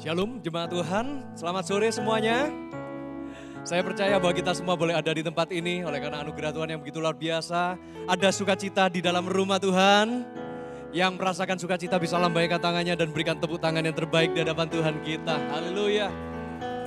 Shalom jemaat Tuhan, selamat sore semuanya. Saya percaya bahwa kita semua boleh ada di tempat ini oleh karena anugerah Tuhan yang begitu luar biasa. Ada sukacita di dalam rumah Tuhan. Yang merasakan sukacita bisa lambaikan tangannya dan berikan tepuk tangan yang terbaik di hadapan Tuhan kita. Haleluya.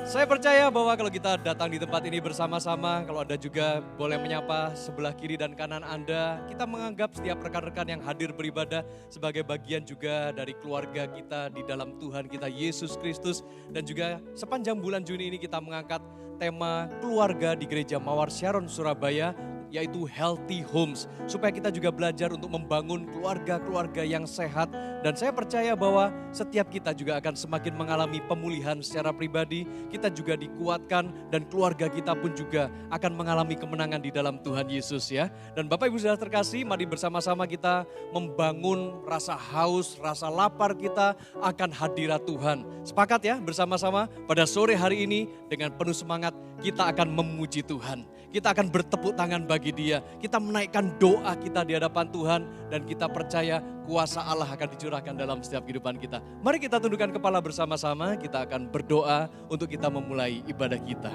Saya percaya bahwa kalau kita datang di tempat ini bersama-sama, kalau Anda juga boleh menyapa sebelah kiri dan kanan Anda, kita menganggap setiap rekan-rekan yang hadir beribadah sebagai bagian juga dari keluarga kita di dalam Tuhan kita Yesus Kristus. Dan juga sepanjang bulan Juni ini kita mengangkat tema keluarga di Gereja Mawar Sharon Surabaya, yaitu Healthy Homes. Supaya kita juga belajar untuk membangun keluarga-keluarga yang sehat. Dan saya percaya bahwa setiap kita juga akan semakin mengalami pemulihan secara pribadi. Kita juga dikuatkan dan keluarga kita pun juga akan mengalami kemenangan di dalam Tuhan Yesus ya. Dan Bapak Ibu Saudara terkasih, mari bersama-sama kita membangun rasa haus, rasa lapar kita akan hadirat Tuhan. Sepakat ya bersama-sama pada sore hari ini dengan penuh semangat kita akan memuji Tuhan. Kita akan bertepuk tangan bagi Dia. Kita menaikkan doa kita di hadapan Tuhan dan kita percaya kuasa Allah akan dicurahkan dalam setiap kehidupan kita. Mari kita tundukkan kepala bersama-sama, kita akan berdoa untuk kita memulai ibadah kita.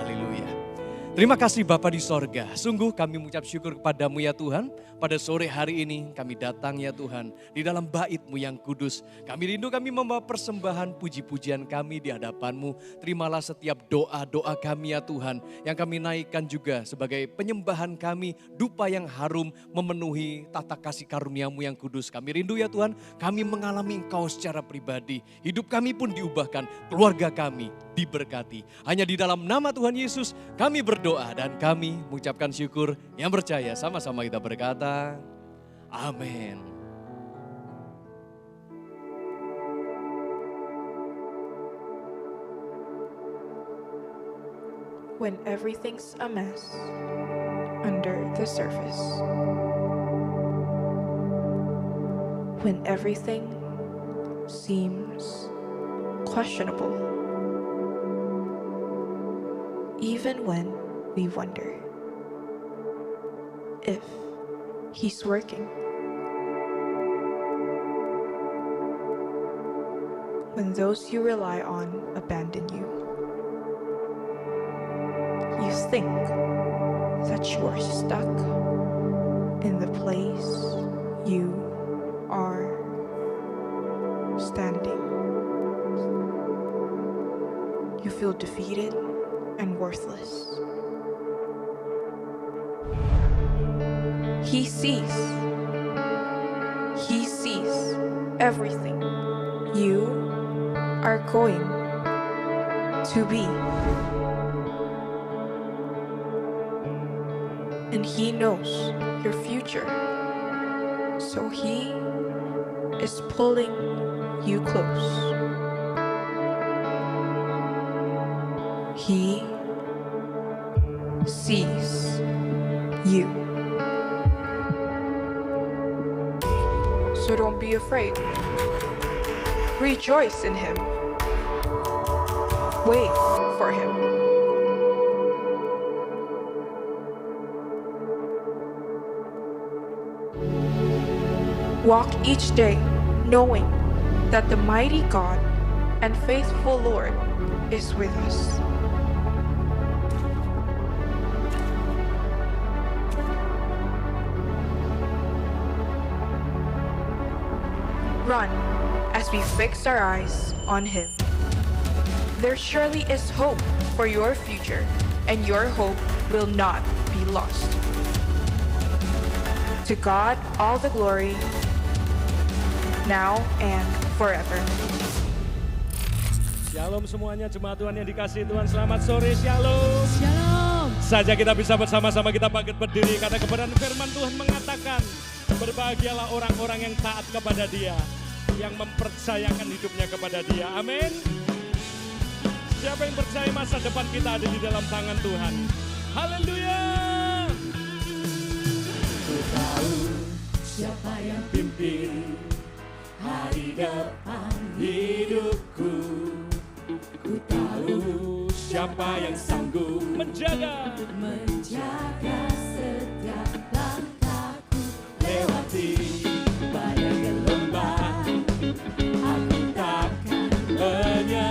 Haleluya. Terima kasih Bapa di sorga, sungguh kami mengucap syukur kepadamu ya Tuhan. Pada sore hari ini kami datang ya Tuhan, di dalam bait-Mu yang kudus. Kami rindu kami membawa persembahan puji-pujian kami di hadapan-Mu. Terimalah setiap doa-doa kami ya Tuhan, yang kami naikkan juga sebagai penyembahan kami, dupa yang harum memenuhi tata kasih karunia-Mu yang kudus. Kami rindu ya Tuhan, kami mengalami Engkau secara pribadi. Hidup kami pun diubahkan, keluarga kami diberkati. Hanya di dalam nama Tuhan Yesus kami berdoa dan kami mengucapkan syukur. Yang percaya sama-sama kita berkata, amin. When everything's a mess under the surface. When everything seems questionable. Even when we wonder if He's working. When those you rely on abandon you. You think that you are stuck in the place you are standing. You feel defeated and worthless. He sees everything you are going to be. And He knows your future. So He is pulling you close. He sees you. So don't be afraid. Rejoice in Him. Wait for Him. Walk each day knowing that the mighty God and faithful Lord is with us. Run as we fix our eyes on Him. There surely is hope for your future, and your hope will not be lost. To God all the glory, now and forever. Shalom semuanya, jemaat Tuhan yang dikasihi Tuhan, selamat sore, shalom. Shalom. Saja kita bisa bersama-sama kita bangkit berdiri karena kebenaran firman Tuhan mengatakan, berbahagialah orang-orang yang taat kepada Dia, yang mempercayakan hidupnya kepada Dia. Amin. Siapa yang percaya masa depan kita ada di dalam tangan Tuhan? Haleluya. Ku tahu siapa yang pimpin hari depan hidupku. Ku tahu siapa yang sanggup menjaga setiap langkahku. Lewati badai gelombang, aku takkan menyerah.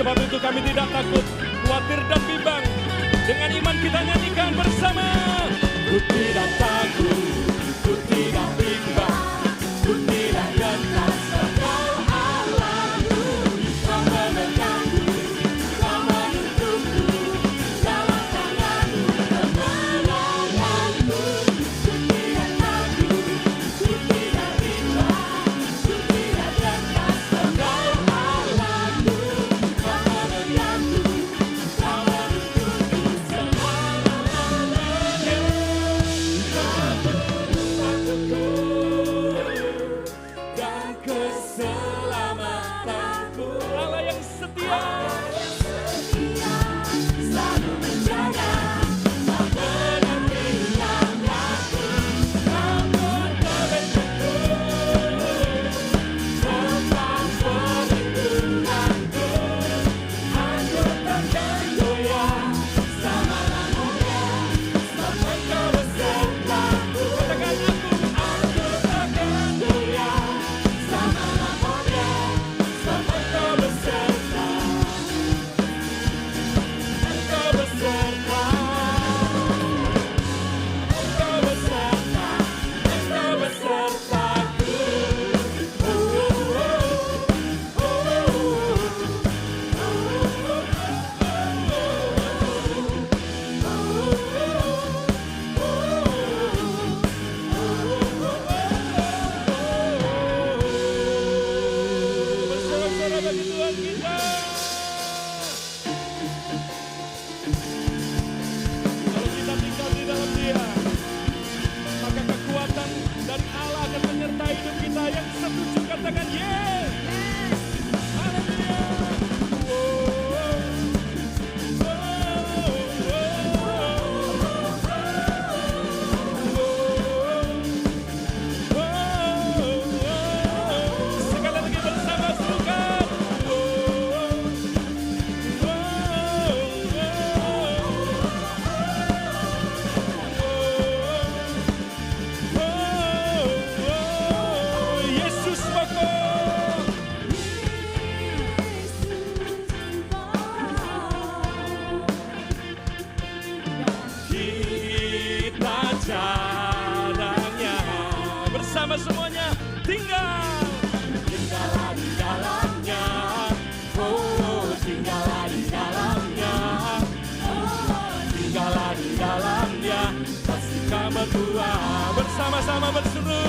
sebab itu kami tidak takut, khawatir dan bimbang. Dengan iman kita nyanyikan bersama. Ku tidak takut, ku tidak bimbang, ku tidak gentar, sebab Allahku yang menegangku, yang menuntunku, dalam tanganmu kemenanganku. Ku tidak takut, ku tidak bimbang, ku tidak gentar, sebab Allahku yang menegangku, yang menuntunku, dan keselamatanku. Allah yang setia, selalu menjaga, mendampingi aku, Tuhan kebentukku, tempat perlindunganku, aku takkan goyah, selama-lamanya, sampai Kau besertaku. Katakan aku takkan goyah, selama-lamanya, sampai Kau beserta, Engkau beserta, Engkau beserta, Engkau besertaku. Bersorak-sorak bagi Tuhan kita. Kalau kita tinggal di dalam Dia, maka kekuatan dari Allah akan menyertai hidup kita. Yang setuju katakan yes. Haleluya. Sekali lagi bersama serukan. Yesus pokok. Kita cadangnya bersama semuanya. Tinggallah di dalamnya. Oh, tinggallah di dalamnya. Tinggallah di dalamnya. Pasti Kau berdua bersama-sama berseru.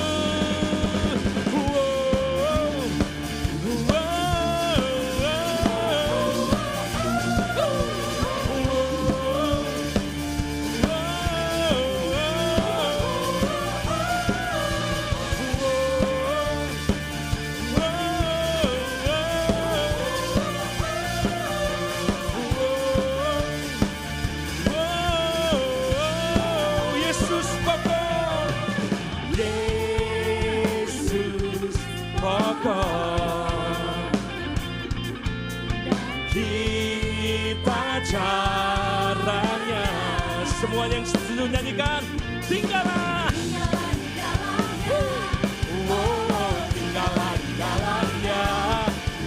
Yesus pokok, Yesus pokok, kita caranya. Semua yang setuju nyanyikan. Tinggallah. Oh, tinggallah di dalamnya.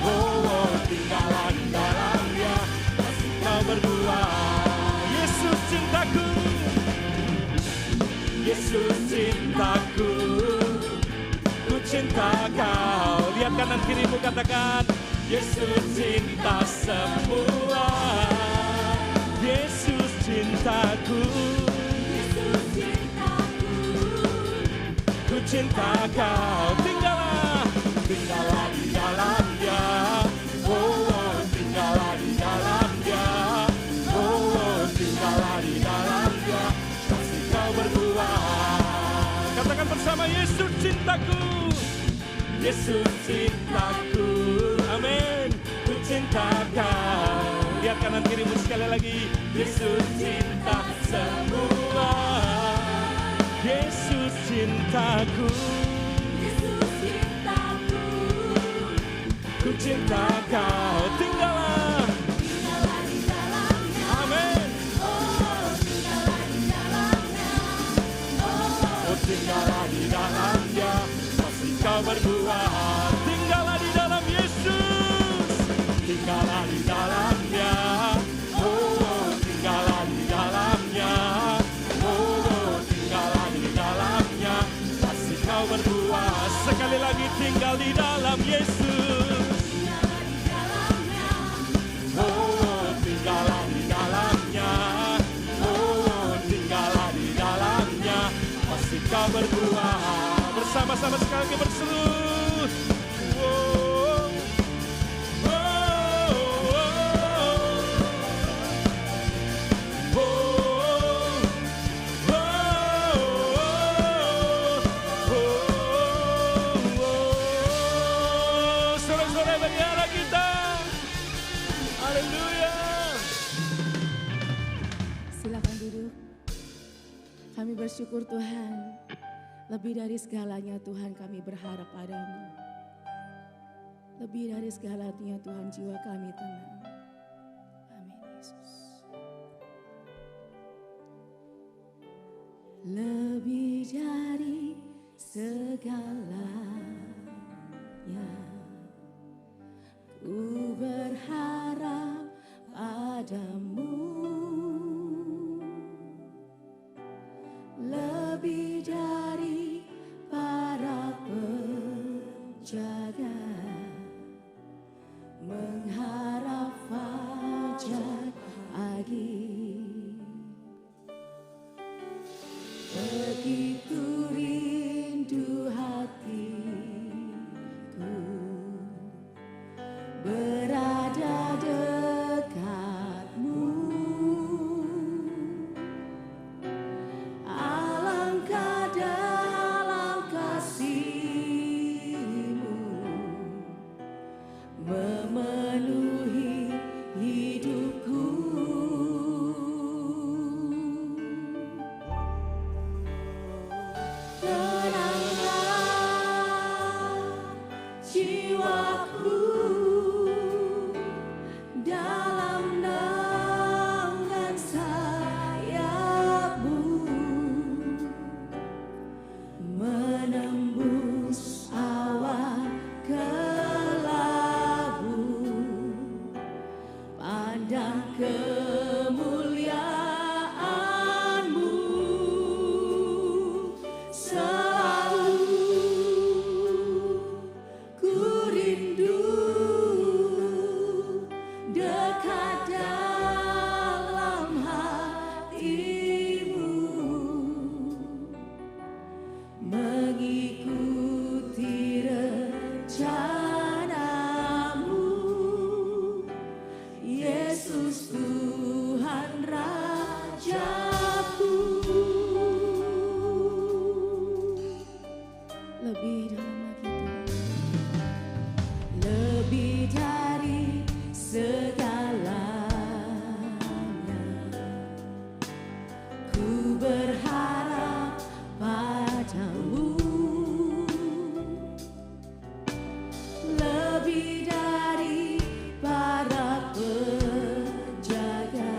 Oh, tinggallah di dalamnya. Pasti Kau berdua. Yesus cintaku, Yesus cintaku, ku cinta Kau. Lihat kanan kirimu, katakan Yesus cinta semua. Yesus cintaku, ku cinta Kau. Tinggallah, tinggallah di dalamnya. Oh, tinggallah di dalamnya. Oh, tinggallah di dalamnya. Pasti Kau berdua. Katakan bersama, Yesus cintaku, Yesus cintaku. Amin. Ku cinta Kau. Lihat kanan kirimu sekali lagi. Yesus cinta semua. Yesus cintaku, ku cinta Kau. Tinggallah. Amin. Oh, tinggallah di dalamnya. Pasti Kau berdua. Tinggallah di dalam Yesus. Tinggallah di dalam Sama-sama sekali lagi berseru. Wow. Sore-sore bagi Allah kita. Haleluya. Silakan duduk. Kami bersyukur Tuhan. Lebih dari segalanya Tuhan kami berharap padamu. Lebih dari segalanya Tuhan jiwa kami tenang. Amin Yesus. Lebih dari segalanya ku berharap padamu. Lebih dari para penjaga mengharap fajar pagi. Begitu rindu hatiku berada dekatmu. Alangkah dalam kasih-Mu memenuhi hidupku. Tenanglah jiwaku dalam naungan sayap-Mu, menembus awan kelabu, pandang kemuliaan-Mu selalu. Ku rindu dekat dalam hati-Mu, mengikuti rencana-Mu, Yesus Tuhan Rajaku. Lebih dalam lagi Tuhan, lebih dari segalanya ku berharap padamu. Lebih dari para penjaga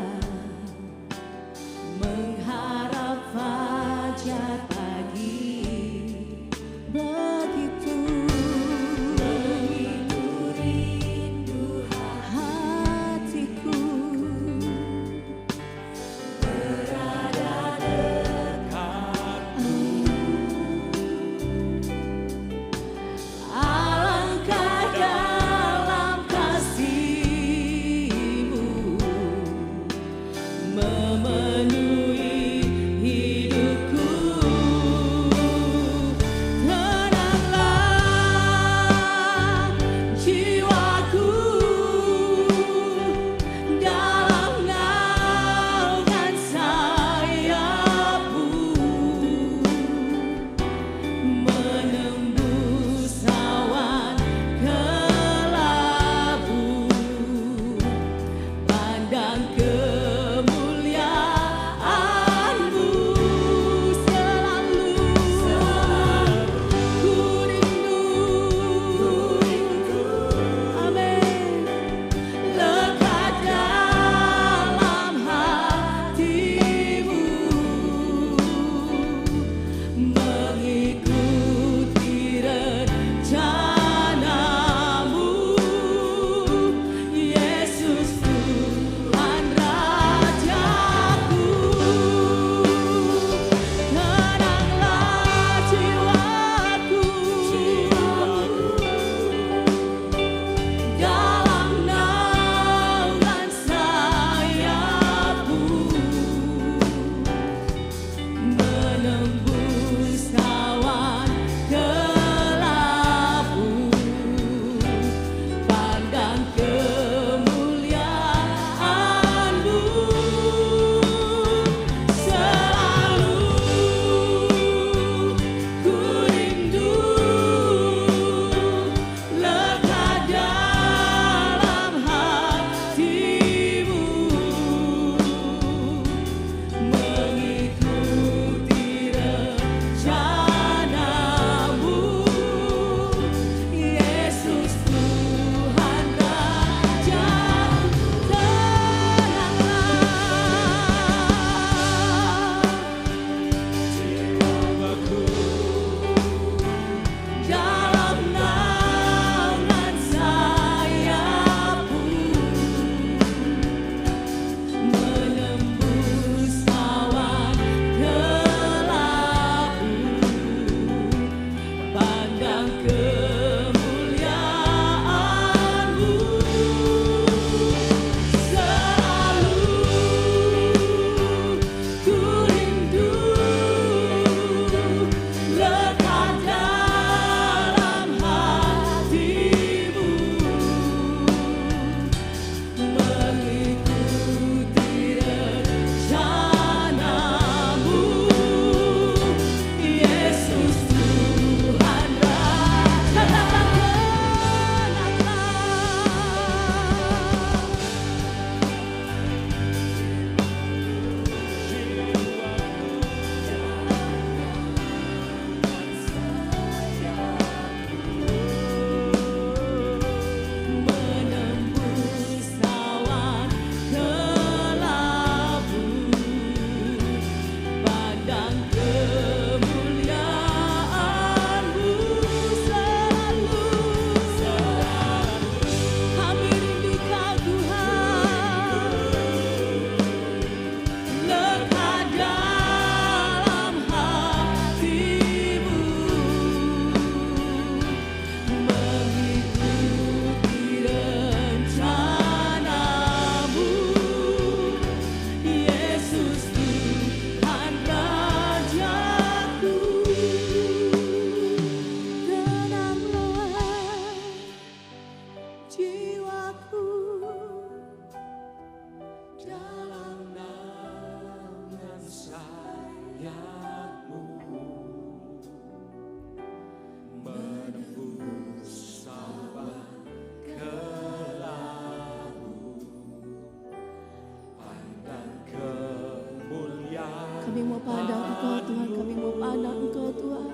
mau pandang Engkau Tuhan, kami mau pandang Engkau Tuhan.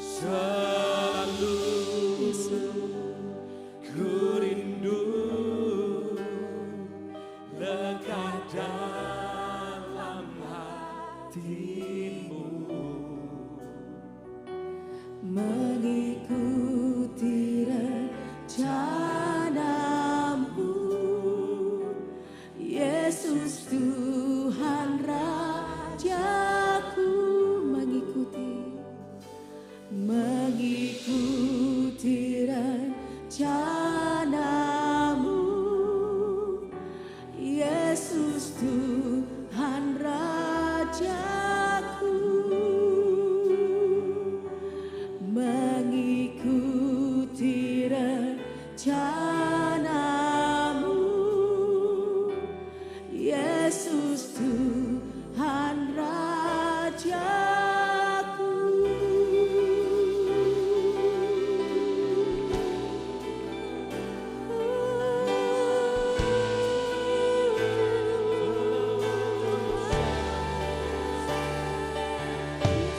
Selalu Yesus. ku rindu lekat dalam hatimu, mengikuti rencanamu, Yesus Tuhan Rajaku, mengikuti rencanamu, Yesus Tuhan Rajaku, mengikuti rencanamu, Yesus Tuhan Rajaku.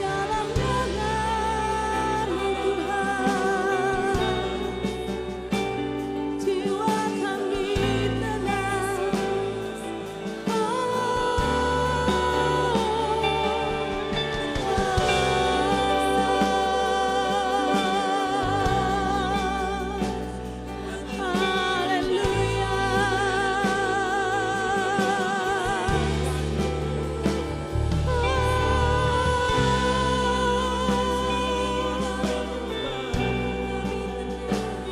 Dalam denganmu Tuhan, jiwa kami tenang.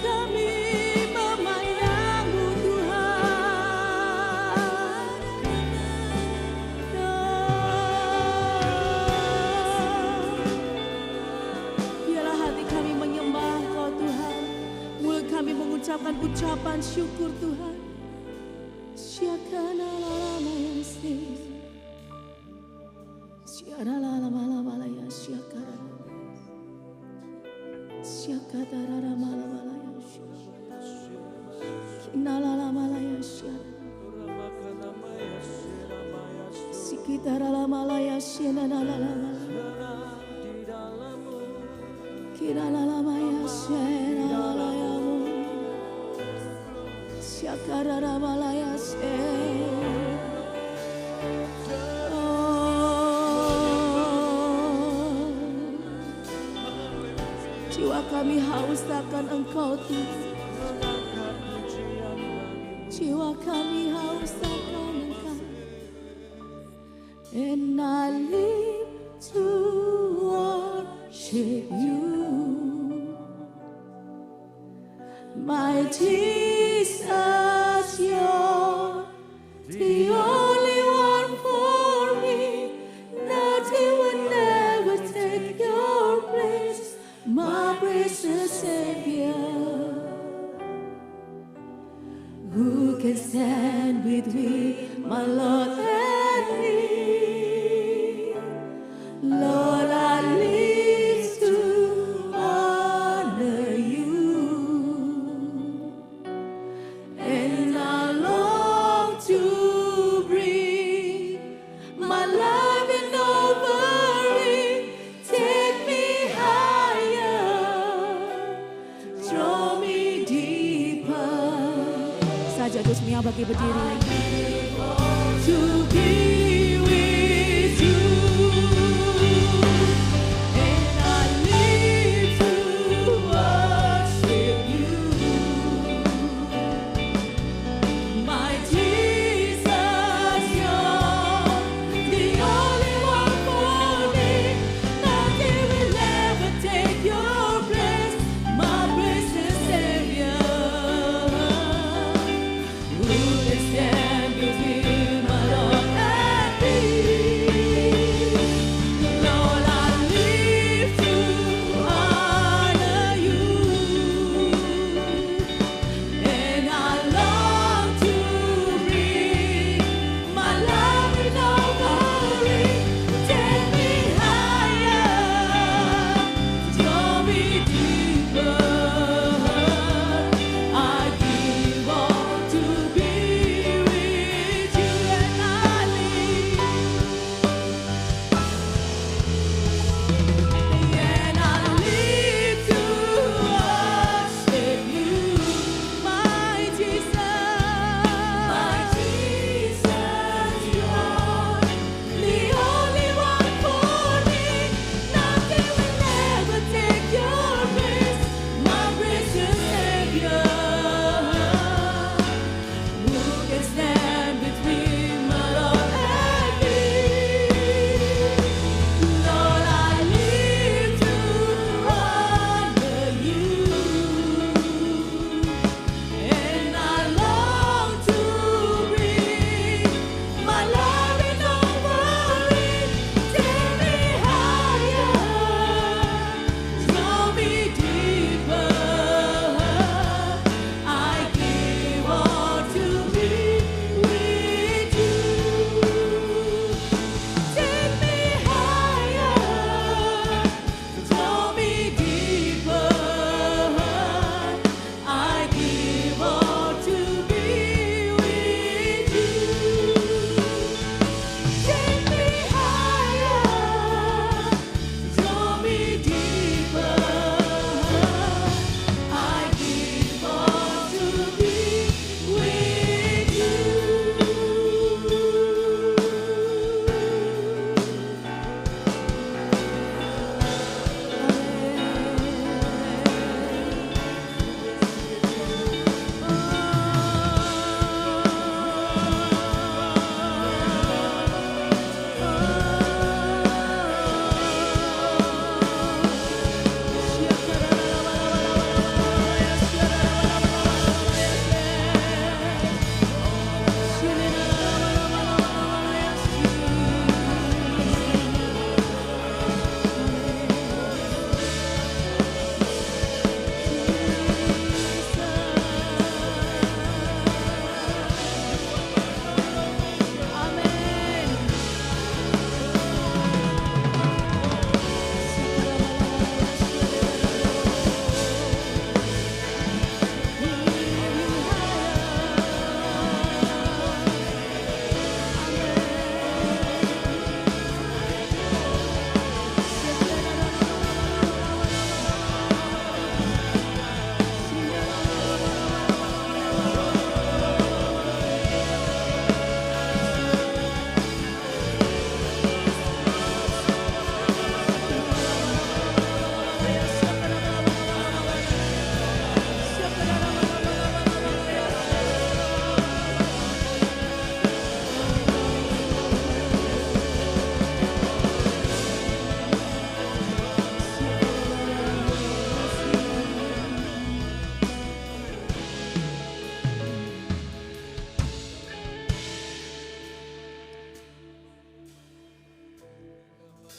Kami memandangmu Tuhan. Biarlah hati kami menyembah Engkau Tuhan, mulut kami mengucapkan ucapan syukur Tuhan. Syakana lama yang Syakana lama ya syakara. Syakara lama ya syakara. Kinala lama ya syakara. Sikitara lama ya syakara. Kinala lama ya syakara ya mu. Syakara lama ya syakara. Jiwa kami haus akan Engkau Tuhan. Jiwa kami haus akan Engkau. And I live to worship you, my Jesus, you're the only one for me. Nothing will ever take your place, my precious Savior. Who can stand with me, my Lord and me? Lord, I live to honor you, and I long to bring my life and offering. Take me higher, draw me deeper. Saja terus Mia bagi berdiri. To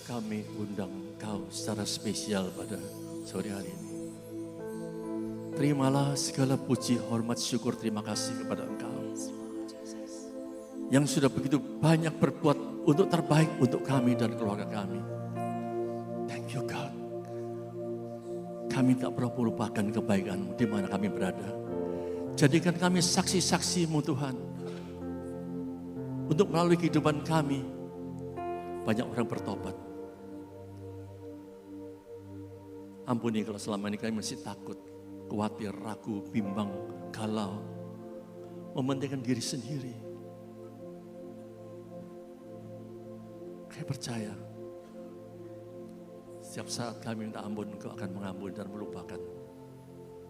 Kami undang Engkau secara spesial pada sore hari ini. Terimalah segala puji, hormat, syukur, terima kasih kepada Engkau. Yang sudah begitu banyak berbuat untuk terbaik untuk kami dan keluarga kami. Thank you God. Kami tak pernah melupakan kebaikan-Mu di mana kami berada. Jadikan kami saksi-saksi-Mu Tuhan. Untuk melalui kehidupan kami, banyak orang bertobat. Ampuni kalau selama ini kami masih takut, khawatir, ragu, bimbang, galau. Mementingkan diri sendiri. Kami percaya, setiap saat kami minta ampun, Engkau akan mengampuni dan melupakan.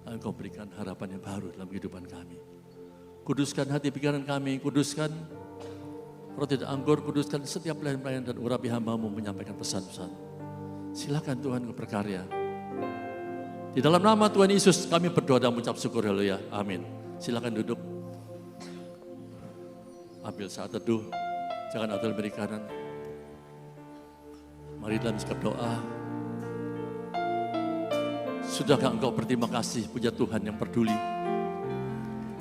Engkau berikan harapan yang baru dalam kehidupan kami. Kuduskan hati pikiran kami, kuduskan roti dan anggur, kuduskan setiap pelayan-pelayan dan urapi hamba-Mu menyampaikan pesan-pesan. Silakan Tuhan berkarya. Di dalam nama Tuhan Yesus kami berdoa dan mengucap syukur, haleluya, amin. Silakan duduk. Ambil saat teduh, jangan ada beri kanan. Mari dalam sikap doa. Sudahkah engkau berterima kasih punya Tuhan yang peduli,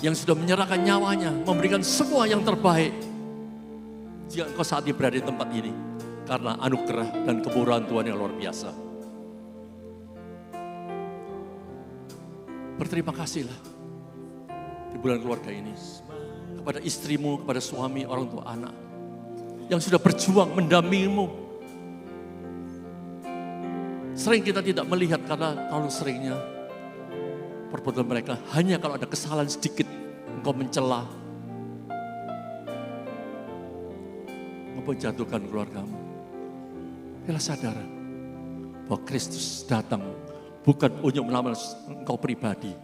yang sudah menyerahkan nyawanya, memberikan semua yang terbaik. Jika engkau saat ini berada di tempat ini, karena anugerah dan kemurahan Tuhan yang luar biasa. Berterima kasihlah di bulan keluarga ini, kepada istrimu, kepada suami, orang tua, anak, yang sudah berjuang mendampingimu. Sering kita tidak melihat karena terlalu seringnya perbuatan mereka hanya kalau ada kesalahan sedikit, engkau mencela, engkau menjatuhkan keluargamu. Bila sadar bahwa Kristus datang bukan untuk melamar engkau pribadi,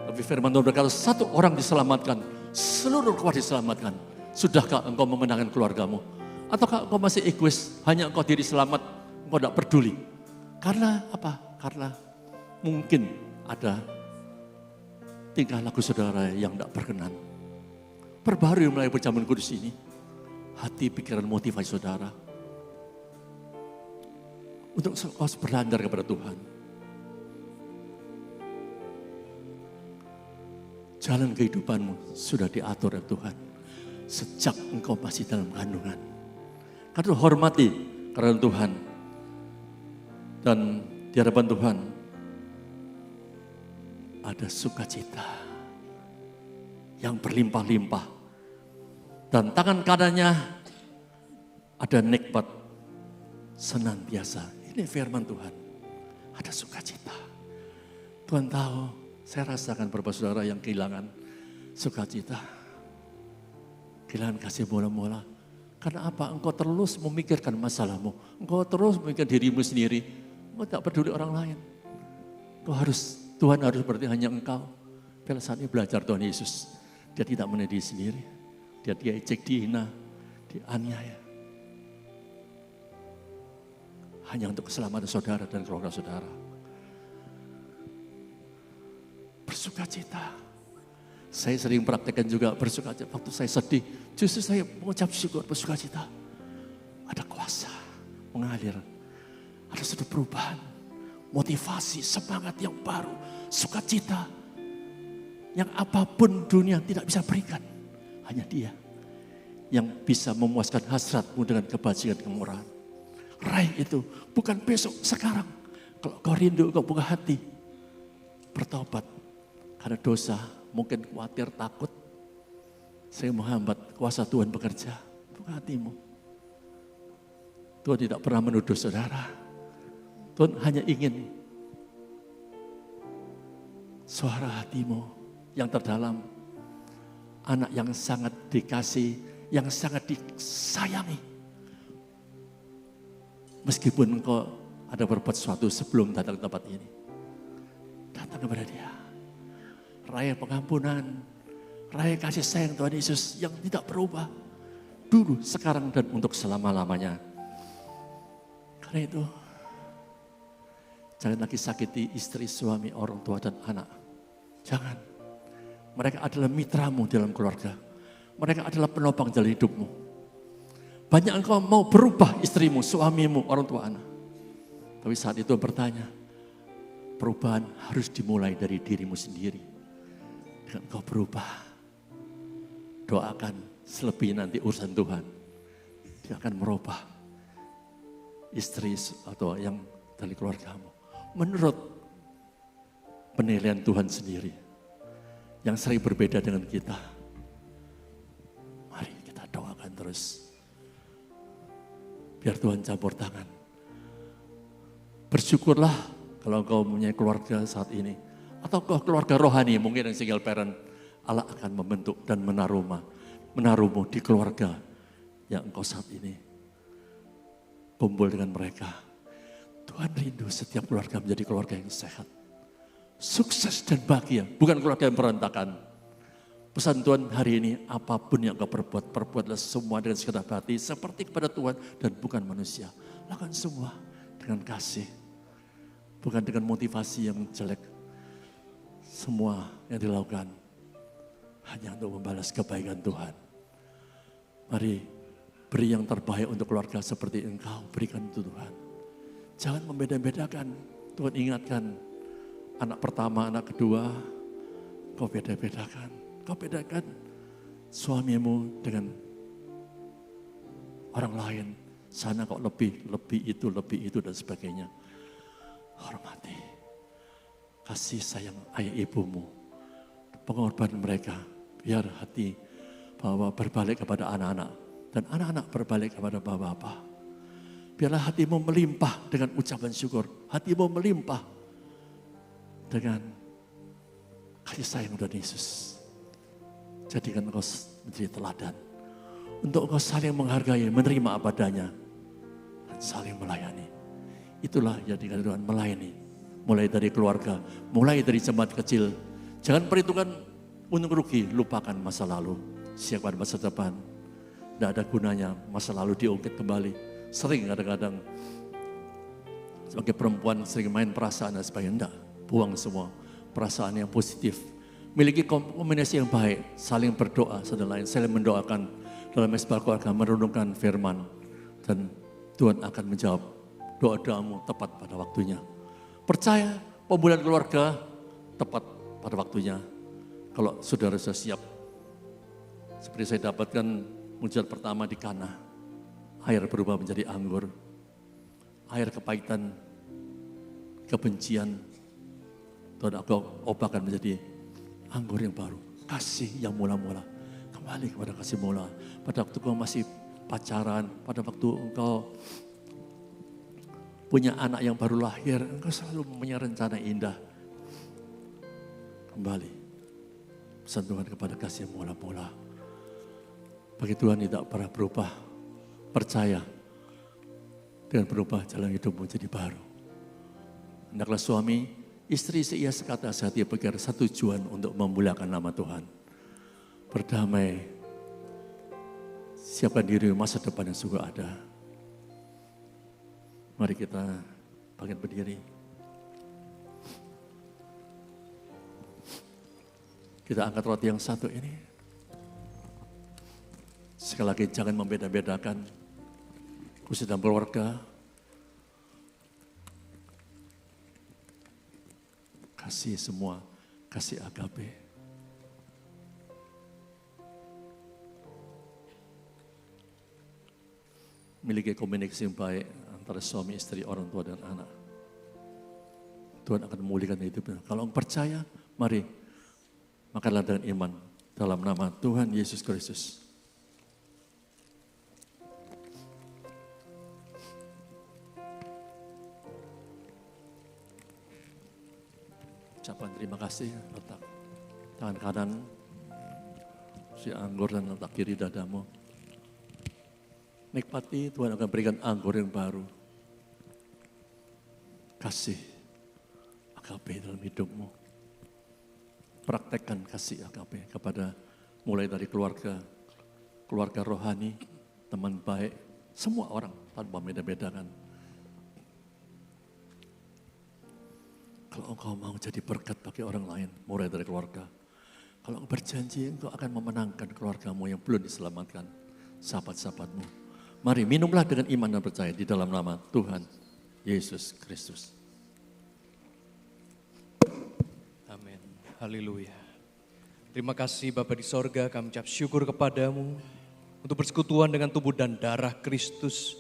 tapi firman Tuhan berkata, satu orang diselamatkan, seluruh keluarga diselamatkan. Sudahkah engkau memenangkan keluargamu? Ataukah engkau masih egois, hanya engkau diri selamat, engkau tidak peduli? Karena apa? Karena mungkin ada tingkah laku saudara yang tidak berkenan. Perbarui mulai perjamuan kudus ini, hati, pikiran, motivasi saudara untuk berlandar kepada Tuhan. Jalan kehidupanmu sudah diatur oleh Tuhan sejak engkau masih dalam kandungan. Karena hormati karena Tuhan. Dan di hadapan Tuhan ada sukacita yang berlimpah-limpah. Dan tangan kanannya ada nikmat senantiasa. Ini firman Tuhan. Ada sukacita. Tuhan tahu, saya rasakan beberapa saudara yang kehilangan sukacita. Kehilangan kasih bola-bola. Karena apa? Engkau terus memikirkan masalahmu. Engkau terus memikirkan dirimu sendiri. Engkau tak peduli orang lain. Tuhan harus berarti hanya engkau. Bila saat ini belajar Tuhan Yesus. Dia tidak menilai diri sendiri. Dia diejek, dihina, dianiaya. Hanya untuk keselamatan saudara dan keluarga saudara. Bersukacita. Saya sering praktekkan juga bersukacita. Waktu saya sedih, justru saya mengucap syukur, bersukacita. Ada kuasa mengalir. Ada sudah perubahan, motivasi, semangat yang baru, sukacita. Yang apapun dunia tidak bisa berikan. Hanya Dia yang bisa memuaskan hasratmu dengan kebajikan kemurahan. Raih itu, bukan besok, sekarang. Kalau kau rindu, kau buka hati. Bertobat, karena dosa, mungkin khawatir, takut. Saya menghambat kuasa Tuhan bekerja. Buka hatimu. Tuhan tidak pernah menuduh saudara. Tuhan hanya ingin suara hatimu yang terdalam. Anak yang sangat dikasih, yang sangat disayangi. Meskipun engkau ada berbuat sesuatu sebelum datang ke tempat ini. Datang kepada Dia. Raya pengampunan, raya kasih sayang Tuhan Yesus yang tidak berubah. Dulu, sekarang, dan untuk selama-lamanya. Karena itu, jangan lagi sakiti istri, suami, orang tua, dan anak. Jangan. Mereka adalah mitramu dalam keluarga. Mereka adalah penopang dalam hidupmu. Banyak engkau mau berubah istrimu, suamimu, orang tua anak. Tapi saat itu bertanya, perubahan harus dimulai dari dirimu sendiri. Dengan engkau berubah, doakan selebihnya nanti urusan Tuhan. Dia akan merubah istri atau yang dari keluargamu. Menurut penilaian Tuhan sendiri. Yang sering berbeda dengan kita. Mari kita doakan terus. Biar Tuhan campur tangan. Bersyukurlah kalau engkau mempunyai keluarga saat ini. Atau keluarga rohani, mungkin yang single parent. Allah akan membentuk dan menaruhmu di keluarga yang engkau saat ini kumpul dengan mereka. Tuhan rindu setiap keluarga menjadi keluarga yang sehat. Sukses dan bahagia, bukan keluarga yang berantakan. Pesan Tuhan hari ini, apapun yang kau perbuat, perbuatlah semua dengan segenap hati seperti kepada Tuhan dan bukan manusia. Lakukan semua dengan kasih, bukan dengan motivasi yang jelek. Semua yang dilakukan hanya untuk membalas kebaikan Tuhan. Mari beri yang terbaik untuk keluarga seperti engkau berikan untuk Tuhan. Jangan membeda-bedakan. Tuhan ingatkan, anak pertama, anak kedua, kau beda-bedakan. Kau bedakan suamimu dengan orang lain. Sana kok lebih itu dan sebagainya. Hormati. Kasih sayang ayah ibumu. Pengorbanan mereka. Biar hati bahwa berbalik kepada anak-anak. Dan anak-anak berbalik kepada bapak-bapak. Biarlah hatimu melimpah dengan ucapan syukur. Hatimu melimpah dengan kasih sayang Tuhan Yesus. Jadikan engkau menjadi teladan. Untuk engkau saling menghargai, menerima apa adanya. Dan saling melayani. Itulah yang dikatakan Tuhan, melayani. Mulai dari keluarga, mulai dari jemaat kecil. Jangan perhitungkan untung rugi, lupakan masa lalu. Siapkan masa depan. Tidak ada gunanya masa lalu diungkit kembali. Sering kadang-kadang sebagai perempuan sering main perasaan dan sebagainya. Enggak, buang semua perasaan yang positif. Miliki kombinasi yang baik, saling berdoa satu lain, saling mendoakan dalam mesbah keluarga, merenungkan firman. Dan Tuhan akan menjawab doa-doamu tepat pada waktunya. Percaya pemulihan keluarga tepat pada waktunya. Kalau saudara sudah siap. Seperti saya dapatkan mujizat pertama di Kana. Air berubah menjadi anggur. Air kepahitan, kebencian. Tuhan aku ubahkan menjadi anggur yang baru. Kasih yang mula-mula. Kembali kepada kasih mula. Pada waktu kau masih pacaran, pada waktu engkau punya anak yang baru lahir, engkau selalu punya rencana indah. Kembali. Pesan Tuhan kepada kasih yang mula-mula. Bagi Tuhan tidak pernah berubah. Percaya dengan berubah jalan hidupmu jadi baru. Hendaklah suami, istri seia sekata sehati pikir satu tujuan untuk memuliakan nama Tuhan. Berdamai, siapkan diri masa depan yang sungguh ada. Mari kita bangkit berdiri. Kita angkat roti yang satu ini. Sekali lagi jangan membeda-bedakan. Khusus dalam keluarga. Kasih semua, kasih agape. Miliki komunikasi yang baik antara suami, istri, orang tua dan anak. Tuhan akan memulihkan hidupnya. Kalau percaya, mari makanlah dengan iman dalam nama Tuhan Yesus Kristus. Ucapan terima kasih, letak tangan kanan si anggur dan letak kiri dadamu. Nikmati, Tuhan akan berikan anggur yang baru. Kasih agape dalam hidupmu. Praktekkan kasih agape kepada mulai dari keluarga rohani, teman baik, semua orang tanpa beda-bedakan. Kalau engkau mau jadi berkat bagi orang lain, mulai dari keluarga. Kalau engkau berjanji, engkau akan memenangkan keluargamu yang belum diselamatkan, sahabat-sahabatmu. Mari minumlah dengan iman dan percaya di dalam nama Tuhan Yesus Kristus. Amin. Haleluya. Terima kasih Bapa di sorga, kami ucap syukur kepadamu untuk persekutuan dengan tubuh dan darah Kristus.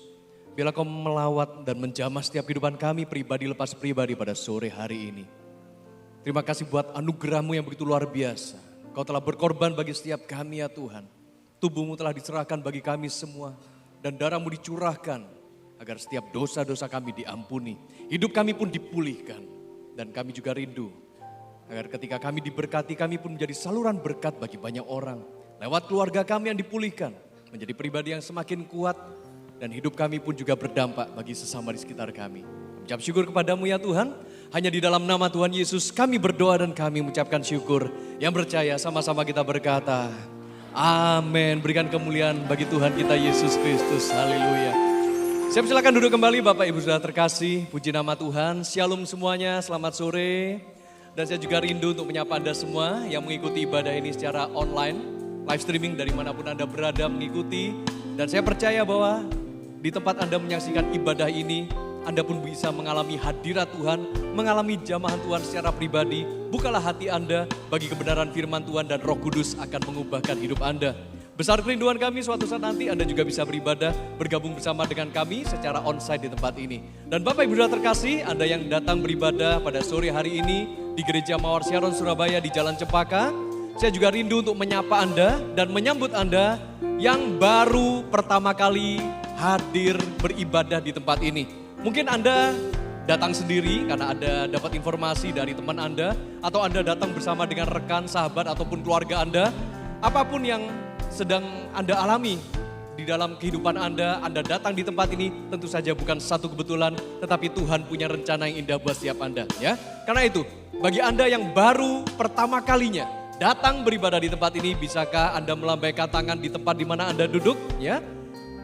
Biarlah kau melawat dan menjamah setiap kehidupan kami pribadi lepas pribadi pada sore hari ini. Terima kasih buat anugerah-Mu yang begitu luar biasa. Kau telah berkorban bagi setiap kami ya Tuhan. Tubuh-Mu telah diserahkan bagi kami semua. Dan darah-Mu dicurahkan agar setiap dosa-dosa kami diampuni. Hidup kami pun dipulihkan. Dan kami juga rindu agar ketika kami diberkati, kami pun menjadi saluran berkat bagi banyak orang. Lewat keluarga kami yang dipulihkan, menjadi pribadi yang semakin kuat. Dan hidup kami pun juga berdampak bagi sesama di sekitar kami. Ucap syukur kepadamu ya Tuhan. Hanya di dalam nama Tuhan Yesus kami berdoa dan kami mengucapkan syukur. Yang percaya sama-sama kita berkata, amin. Berikan kemuliaan bagi Tuhan kita Yesus Kristus. Haleluya. Silakan duduk kembali Bapak Ibu Saudara terkasih. Puji nama Tuhan. Shalom semuanya, selamat sore. Dan saya juga rindu untuk menyapa Anda semua yang mengikuti ibadah ini secara online. Live streaming dari manapun Anda berada mengikuti. Dan saya percaya bahwa di tempat Anda menyaksikan ibadah ini, Anda pun bisa mengalami hadirat Tuhan, mengalami jamahan Tuhan secara pribadi. Bukalah hati Anda bagi kebenaran firman Tuhan dan Roh Kudus akan mengubahkan hidup Anda. Besar kerinduan kami suatu saat nanti Anda juga bisa beribadah, bergabung bersama dengan kami secara onsite di tempat ini. Dan Bapak Ibu Saudara terkasih, Anda yang datang beribadah pada sore hari ini di Gereja Mawar Syaron Surabaya di Jalan Cempaka, saya juga rindu untuk menyapa Anda dan menyambut Anda yang baru pertama kali hadir beribadah di tempat ini. Mungkin Anda datang sendiri karena Anda dapat informasi dari teman Anda, atau Anda datang bersama dengan rekan, sahabat, ataupun keluarga Anda. Apapun yang sedang Anda alami di dalam kehidupan Anda datang di tempat ini tentu saja bukan satu kebetulan, tetapi Tuhan punya rencana yang indah buat setiap Anda. Ya, karena itu bagi Anda yang baru pertama kalinya datang beribadah di tempat ini, bisakah Anda melambaikan tangan di tempat di mana Anda duduk? Ya,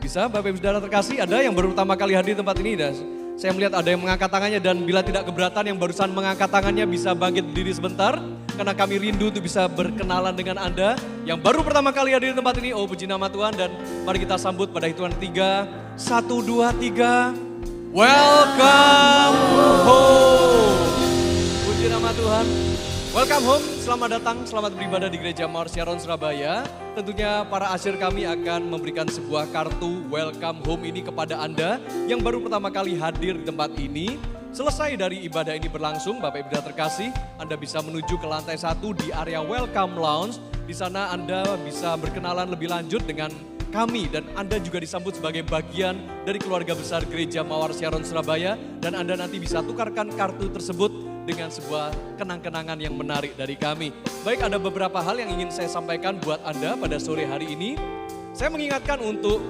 bisa Bapak Ibu Saudara terkasih, ada yang baru pertama kali hadir di tempat ini. Dan saya melihat ada yang mengangkat tangannya, dan bila tidak keberatan yang barusan mengangkat tangannya bisa bangkit berdiri sebentar. Karena kami rindu untuk bisa berkenalan dengan Anda yang baru pertama kali hadir di tempat ini. Oh, puji nama Tuhan, dan mari kita sambut pada hitungan 3. 1, 2, 3. Welcome home. Puji nama Tuhan. Welcome home, selamat datang, selamat beribadah di Gereja Mawar Syaron Surabaya. Tentunya para asyir kami akan memberikan sebuah kartu welcome home ini kepada Anda yang baru pertama kali hadir di tempat ini. Selesai dari ibadah ini berlangsung, Bapak Ibu Saudara terkasih, Anda bisa menuju ke lantai 1 di area Welcome Lounge. Di sana Anda bisa berkenalan lebih lanjut dengan kami, dan Anda juga disambut sebagai bagian dari keluarga besar Gereja Mawar Syaron Surabaya, dan Anda nanti bisa tukarkan kartu tersebut dengan sebuah kenang-kenangan yang menarik dari kami. Baik, ada beberapa hal yang ingin saya sampaikan buat Anda pada sore hari ini. Saya mengingatkan untuk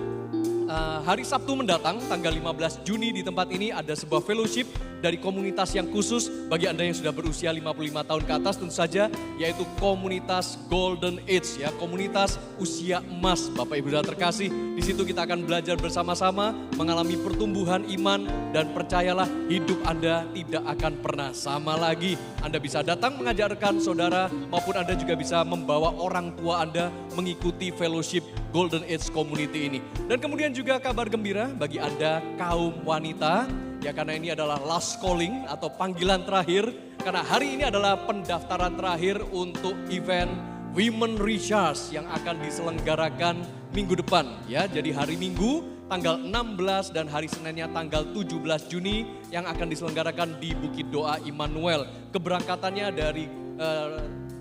hari Sabtu mendatang, tanggal 15 Juni di tempat ini ada sebuah fellowship dari komunitas yang khusus bagi Anda yang sudah berusia 55 tahun ke atas tentu saja, yaitu komunitas Golden Age, ya, komunitas usia emas Bapak Ibu Saudara terkasih. Di situ kita akan belajar bersama-sama mengalami pertumbuhan iman, dan percayalah hidup Anda tidak akan pernah sama lagi. Anda bisa datang mengajak rekan saudara, maupun Anda juga bisa membawa orang tua Anda mengikuti fellowship Golden Age Community ini. Dan kemudian juga kabar gembira bagi Anda kaum wanita, ya, karena ini adalah last calling atau panggilan terakhir. Karena hari ini adalah pendaftaran terakhir untuk event Women Recharge yang akan diselenggarakan minggu depan, ya. Jadi hari Minggu tanggal 16 dan hari Seninnya tanggal 17 Juni yang akan diselenggarakan di Bukit Doa Immanuel. Keberangkatannya dari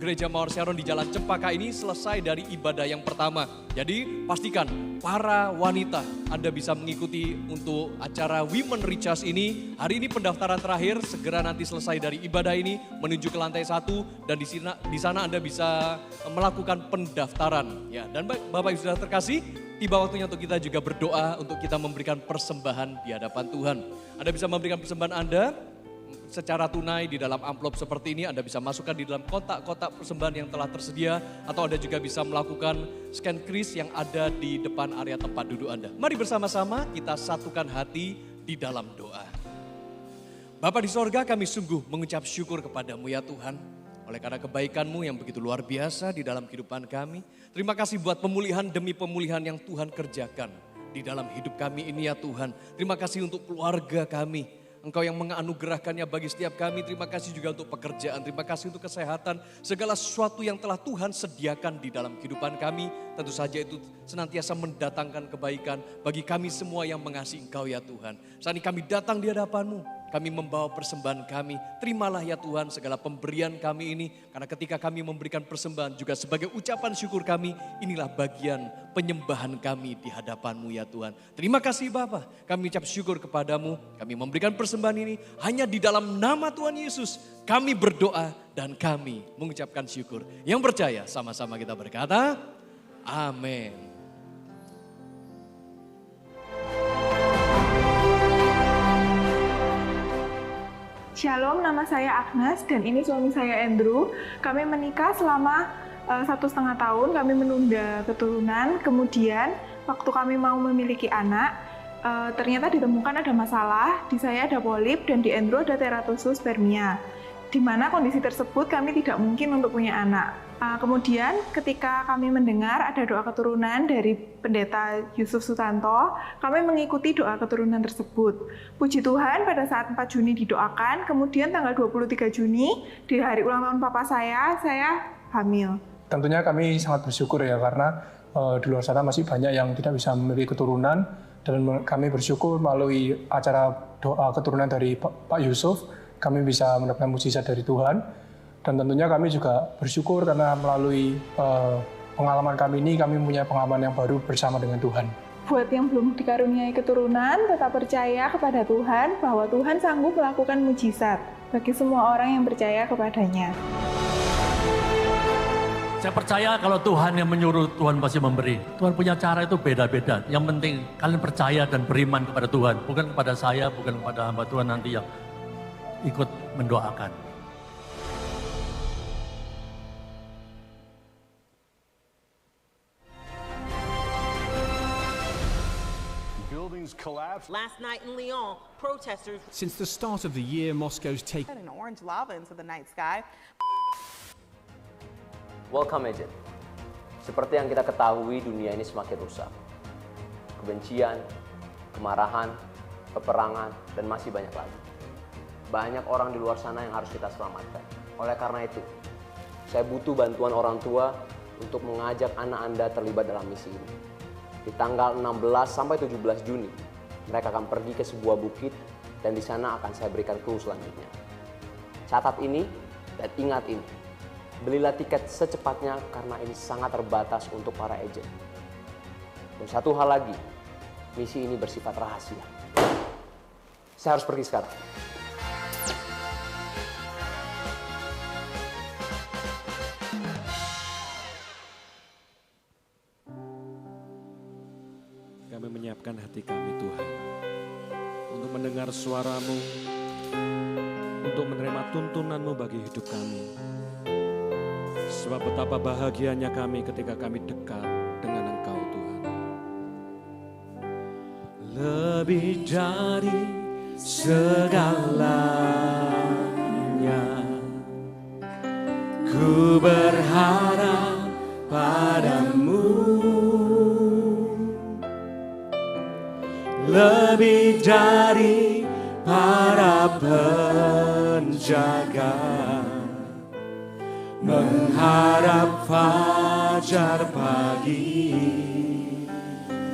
Gereja Mawar Syaron di Jalan Cempaka ini selesai dari ibadah yang pertama. Jadi pastikan para wanita Anda bisa mengikuti untuk acara Women Recharge ini. Hari ini pendaftaran terakhir, segera nanti selesai dari ibadah ini menuju ke lantai 1, dan di sana Anda bisa melakukan pendaftaran. Ya, dan Bapak Ibu Saudara terkasih, tiba waktunya untuk kita juga berdoa untuk kita memberikan persembahan di hadapan Tuhan. Anda bisa memberikan persembahan Anda secara tunai di dalam amplop seperti ini. Anda bisa masukkan di dalam kotak-kotak persembahan yang telah tersedia, atau Anda juga bisa melakukan scan kris yang ada di depan area tempat duduk Anda. Mari bersama-sama kita satukan hati di dalam doa. Bapa di sorga, kami sungguh mengucap syukur kepadamu ya Tuhan, oleh karena kebaikan-Mu yang begitu luar biasa di dalam kehidupan kami. Terima kasih buat pemulihan demi pemulihan yang Tuhan kerjakan di dalam hidup kami ini ya Tuhan. Terima kasih untuk keluarga kami. Engkau yang menganugerahkannya bagi setiap kami. Terima kasih juga untuk pekerjaan, terima kasih untuk kesehatan. Segala sesuatu yang telah Tuhan sediakan di dalam kehidupan kami. Tentu saja itu senantiasa mendatangkan kebaikan bagi kami semua yang mengasihi Engkau ya Tuhan. Saat ini kami datang di hadapan-Mu. Kami membawa persembahan kami. Terimalah ya Tuhan segala pemberian kami ini. Karena ketika kami memberikan persembahan juga sebagai ucapan syukur kami. Inilah bagian penyembahan kami di hadapan-Mu ya Tuhan. Terima kasih Bapa. Kami ucap syukur kepadamu. Kami memberikan persembahan ini hanya di dalam nama Tuhan Yesus. Kami berdoa dan kami mengucapkan syukur. Yang percaya sama-sama kita berkata, amin. Shalom, nama saya Agnes dan ini suami saya Andrew. Kami menikah selama 1,5 tahun, kami menunda keturunan. Kemudian waktu kami mau memiliki anak, ternyata ditemukan ada masalah. Di saya ada polip dan di Andrew ada teratospermia. Di mana kondisi tersebut kami tidak mungkin untuk punya anak. Kemudian ketika kami mendengar ada doa keturunan dari pendeta Yusuf Sutanto, kami mengikuti doa keturunan tersebut. Puji Tuhan pada saat 4 Juni didoakan, kemudian tanggal 23 Juni di hari ulang tahun papa saya hamil. Tentunya kami sangat bersyukur ya karena di luar sana masih banyak yang tidak bisa memiliki keturunan dan kami bersyukur melalui acara doa keturunan dari Pak Yusuf, kami bisa mendapatkan mukjizat dari Tuhan. Dan tentunya kami juga bersyukur karena melalui pengalaman kami ini, kami punya pengalaman yang baru bersama dengan Tuhan. Buat yang belum dikaruniai keturunan, tetap percaya kepada Tuhan bahwa Tuhan sanggup melakukan mujizat bagi semua orang yang percaya kepadanya. Saya percaya kalau Tuhan yang menyuruh, Tuhan pasti memberi. Tuhan punya cara itu beda-beda. Yang penting kalian percaya dan beriman kepada Tuhan. Bukan kepada saya, bukan kepada hamba Tuhan nanti yang ikut mendoakan. Collapsed. Last night in Lyon, protesters. Since the start of the year, Moscow's taken an orange lava into the night sky. Welcome agent. Seperti yang kita ketahui, dunia ini semakin rusak. Kebencian, kemarahan, peperangan, dan masih banyak lagi. Banyak orang di luar sana yang harus kita selamatkan. Oleh karena itu, saya butuh bantuan orang tua untuk mengajak anak Anda terlibat dalam misi ini. Di tanggal 16 sampai 17 Juni, mereka akan pergi ke sebuah bukit dan di sana akan saya berikan clue selanjutnya. Catat ini dan ingat ini. Belilah tiket secepatnya karena ini sangat terbatas untuk para agen. Dan satu hal lagi, misi ini bersifat rahasia. Saya harus pergi sekarang. Kami menyiapkan hati kami Tuhan, untuk mendengar suara-Mu, untuk menerima tuntunan-Mu bagi hidup kami. Sebab betapa bahagianya kami ketika kami dekat dengan Engkau Tuhan. Lebih dari segalanya, ku berharap padamu. Lebih dari para penjaga, mengharap fajar pagi.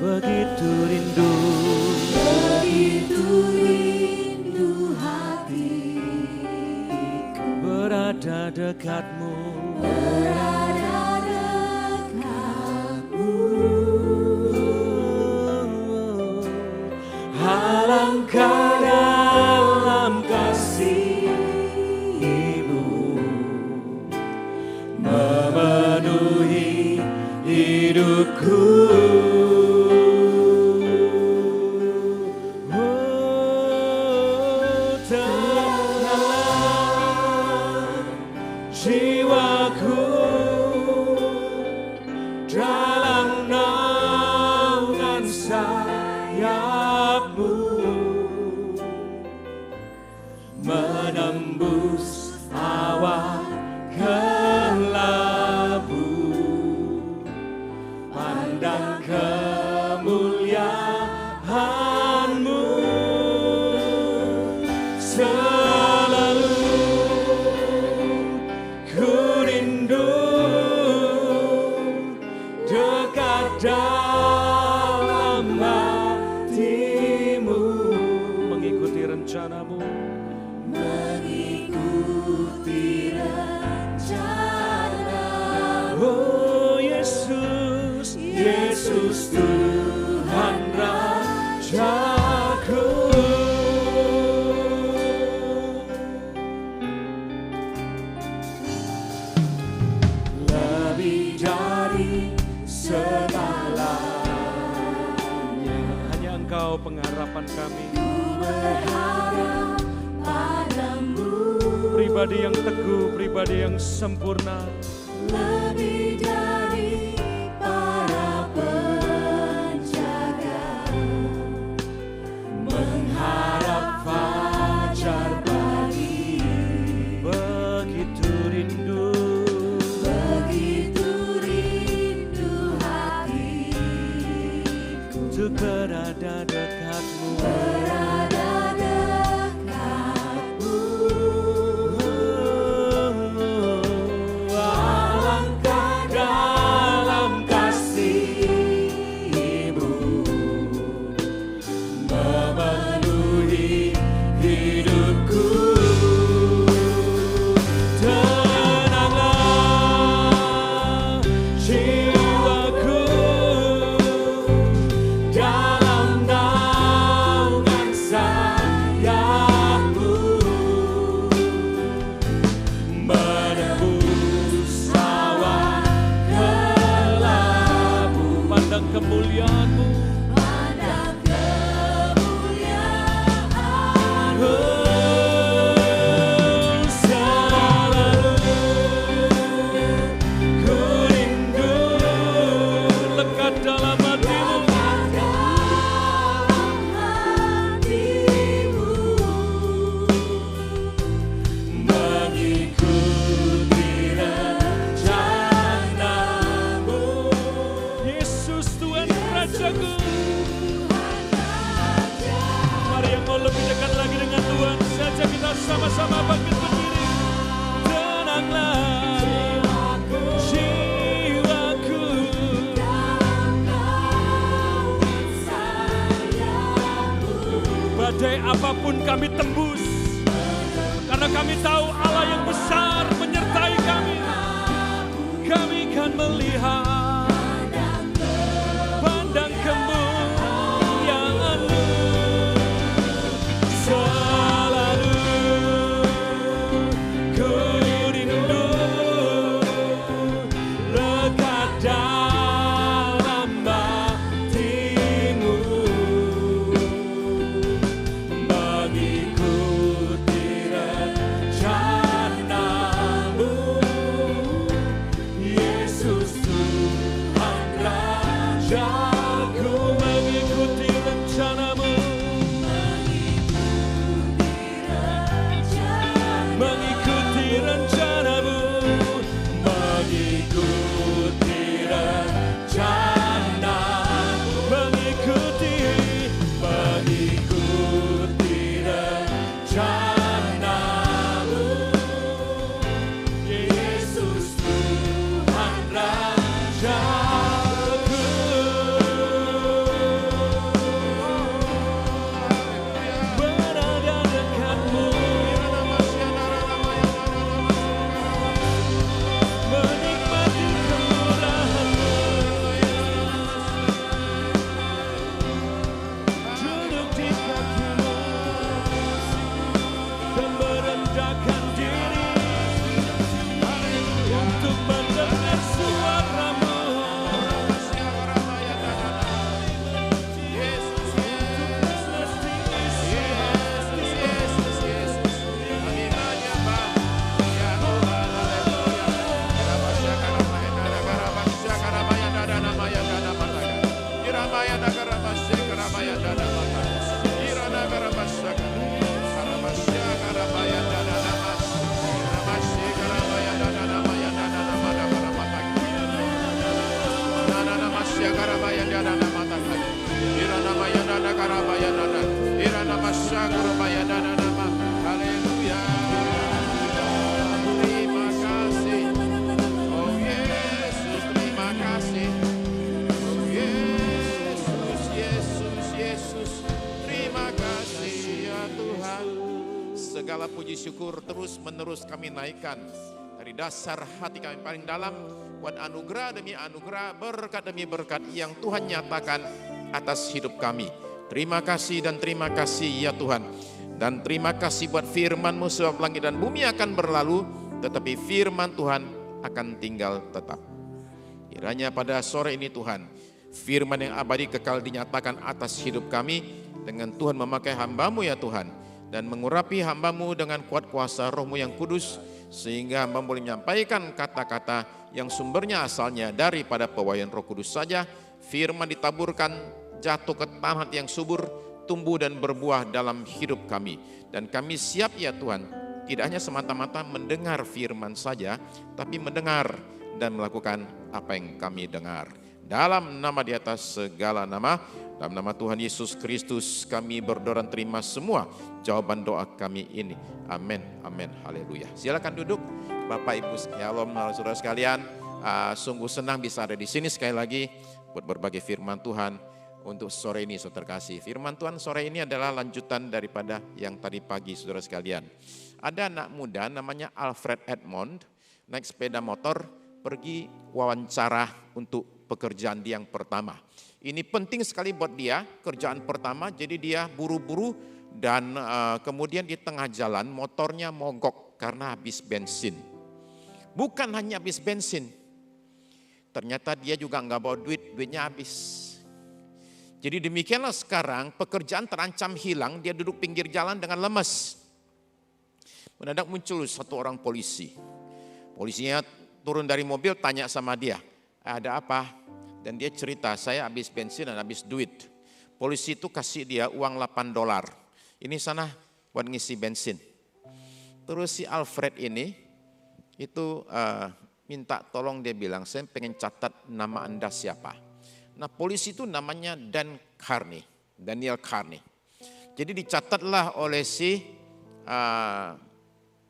Begitu rindu hatiku berada dekatmu. Alangkah dalam kasih-Mu memenuhi hidupku. Tenanglah jiwaku dalam naungan sayap-Mu, menembus awan kelabu, pandang kemuliaan Engkau pengharapan kami. Berharap padamu, Pribadi yang teguh, pribadi yang sempurna. lebih dari para penjaga, mengharap fajar pagi. Begitu rindu hatiku untuk berada dekatmu. Alangkah dalam kasih-Mu memenuhi hidupku. Tenanglah jiwaku dalam naungan sayap-Mu, menembus awan kelabu. Pandang kemuliaan-Mu. Pandang kemuliaan-Mu, Selalu ku rindu lekat dalam hati-Mu. mengikuti rencana-Mu. Yesus Tuhan Rajaku. Mari yang mau lebih dekat lagi dengan Tuhan saja, kita sama-sama bangkit berdiri. Tenanglah jiwaku, badai apapun kami tembus, karena kami tahu Allah yang besar menyertai kami. Kami kan melihat, pandang kemuliaan-Mu. Selalu ku rindu lekat dalam hati-Mu, Mengikuti rencana-Mu, Yesus Tuhan Rajaku. mengikuti rencana-Mu, mengikuti rencana-Mu, Mengikuti rencana-Mu, mengikuti rencana-Mu, Yesus Tuhan Rajaku. berada dekat-Mu, menikmati kemurahan-Mu, duduk di kaki-Mu dan merendahkan diri untuk mendengar suara-Mu. Haleluya. Terima kasih. Oh Yesus, terima kasih. Oh Yesus, Yesus, Yesus. Terima kasih ya Tuhan. Segala puji syukur terus menerus kami naikkan dari dasar hati kami paling dalam, buat anugerah demi anugerah, berkat demi berkat yang Tuhan nyatakan atas hidup kami. Terima kasih dan terima kasih ya Tuhan. Dan terima kasih buat firman-Mu, sebab langit dan bumi akan berlalu, tetapi firman Tuhan akan tinggal tetap. Kiranya pada sore ini Tuhan, Firman yang abadi kekal dinyatakan atas hidup kami dengan Tuhan memakai hamba-Mu ya Tuhan. Dan mengurapi hamba-Mu dengan kuat kuasa Roh-Mu yang kudus. Sehingga hamba boleh menyampaikan kata-kata yang sumbernya asalnya daripada pewahyuan Roh Kudus saja. Firman ditaburkan jatuh ke tanah yang subur, tumbuh dan berbuah dalam hidup kami. Dan kami siap ya Tuhan, tidak hanya semata-mata mendengar firman saja, tapi mendengar dan melakukan apa yang kami dengar. Dalam nama di atas segala nama, dalam nama Tuhan Yesus Kristus kami berdoa dan terima semua jawaban doa kami ini. Amin, amin, haleluya. Silakan duduk Bapak Ibu, shalom saudara sekalian. Sungguh senang bisa ada di sini sekali lagi buat berbagi firman Tuhan untuk sore ini saudara kasih. Firman Tuhan sore ini adalah lanjutan daripada yang tadi pagi saudara sekalian. Ada anak muda namanya Alfred Edmond naik sepeda motor pergi wawancara untuk pekerjaan dia yang pertama. Ini penting sekali buat dia, kerjaan pertama, jadi dia buru-buru dan kemudian di tengah jalan motornya mogok karena habis bensin. Bukan hanya habis bensin, ternyata dia juga nggak bawa duit, duitnya habis. Jadi demikianlah sekarang pekerjaan terancam hilang, dia duduk pinggir jalan dengan lemes. Mendadak muncul satu orang polisi. Polisinya turun dari mobil tanya sama dia, ada apa? Dan dia cerita, saya habis bensin dan habis duit. Polisi itu kasih dia uang $8. Ini sana buat ngisi bensin. Terus si Alfred ini itu minta tolong, dia bilang, saya pengen catat nama Anda siapa. Nah polisi itu namanya Daniel Carney. Jadi dicatatlah oleh si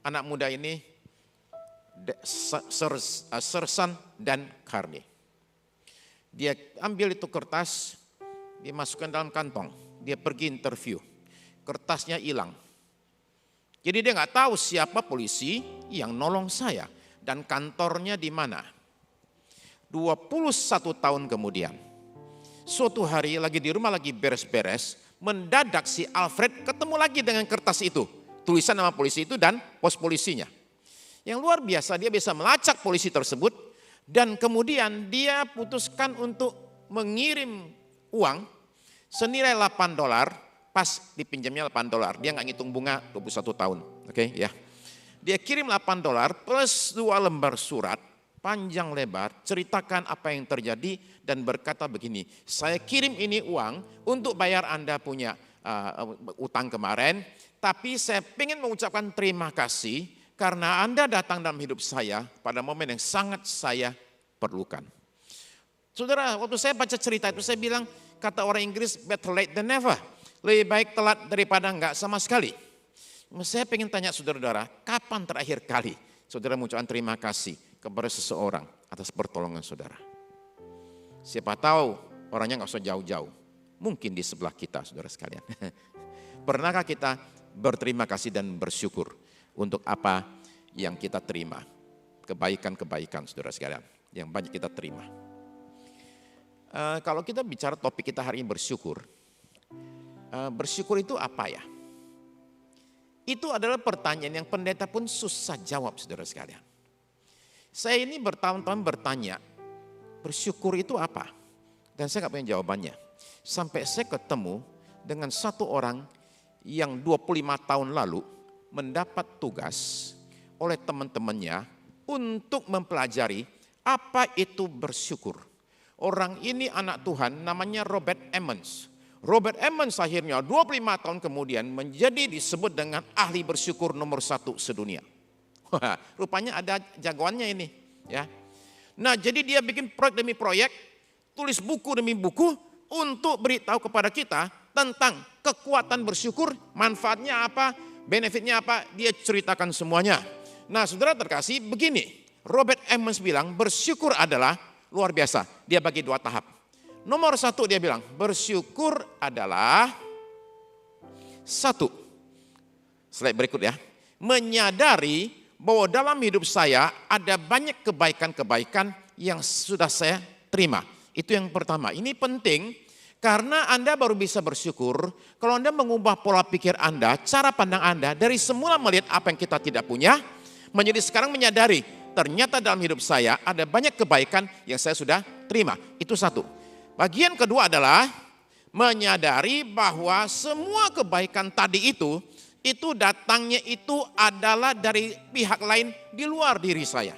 anak muda ini, Sersan Dan Carney. Dia ambil itu kertas, dia masukkan dalam kantong, dia pergi interview, kertasnya hilang. Jadi dia nggak tahu siapa polisi yang nolong saya dan kantornya di mana. 21 tahun kemudian, suatu hari lagi di rumah lagi beres-beres, mendadak si Alfred ketemu lagi dengan kertas itu, tulisan nama polisi itu dan pos polisinya. Yang luar biasa, dia bisa melacak polisi tersebut. Dan kemudian dia putuskan untuk mengirim uang senilai $8, pas dipinjamnya $8. Dia nggak ngitung bunga 21 tahun. Oke, ya. Dia kirim $8 plus 2 lembar surat panjang lebar, ceritakan apa yang terjadi dan berkata begini, saya kirim ini uang untuk bayar Anda punya utang kemarin, tapi saya ingin mengucapkan terima kasih karena Anda datang dalam hidup saya pada momen yang sangat saya perlukan. Saudara, waktu saya baca cerita itu saya bilang, kata orang Inggris, better late than never. Lebih baik telat daripada enggak sama sekali. Saya pengen tanya saudara-saudara, kapan terakhir kali saudara mengucapkan terima kasih kepada seseorang atas pertolongan saudara? Siapa tahu orangnya nggak usah jauh-jauh. Mungkin di sebelah kita saudara sekalian. Pernahkah kita berterima kasih dan bersyukur untuk apa yang kita terima? Kebaikan-kebaikan saudara sekalian yang banyak kita terima. Kalau kita bicara topik kita hari ini bersyukur. Bersyukur itu apa ya? Itu adalah pertanyaan yang pendeta pun susah jawab saudara sekalian. Saya ini bertahun-tahun bertanya, bersyukur itu apa? Dan saya nggak punya jawabannya. Sampai saya ketemu dengan satu orang yang 25 tahun lalu mendapat tugas oleh teman-temannya untuk mempelajari apa itu bersyukur. Orang ini anak Tuhan namanya Robert Emmons. Robert Emmons akhirnya 25 tahun kemudian menjadi disebut dengan ahli bersyukur nomor 1 sedunia. Wah, rupanya ada jagoannya ini, ya. Nah, jadi dia bikin proyek demi proyek, tulis buku demi buku untuk beritahu kepada kita tentang kekuatan bersyukur, manfaatnya apa, benefitnya apa, dia ceritakan semuanya. Nah, saudara terkasih, begini, Robert Emmons bilang bersyukur adalah luar biasa. Dia bagi 2 tahap. Nomor 1 dia bilang, bersyukur adalah 1. Slide berikut ya. Menyadari bahwa dalam hidup saya ada banyak kebaikan-kebaikan yang sudah saya terima. Itu yang pertama. Ini penting karena Anda baru bisa bersyukur kalau Anda mengubah pola pikir Anda, cara pandang Anda dari semula melihat apa yang kita tidak punya, menjadi sekarang menyadari ternyata dalam hidup saya ada banyak kebaikan yang saya sudah terima. Itu 1. Bagian kedua adalah menyadari bahwa semua kebaikan tadi itu datangnya itu adalah dari pihak lain di luar diri saya.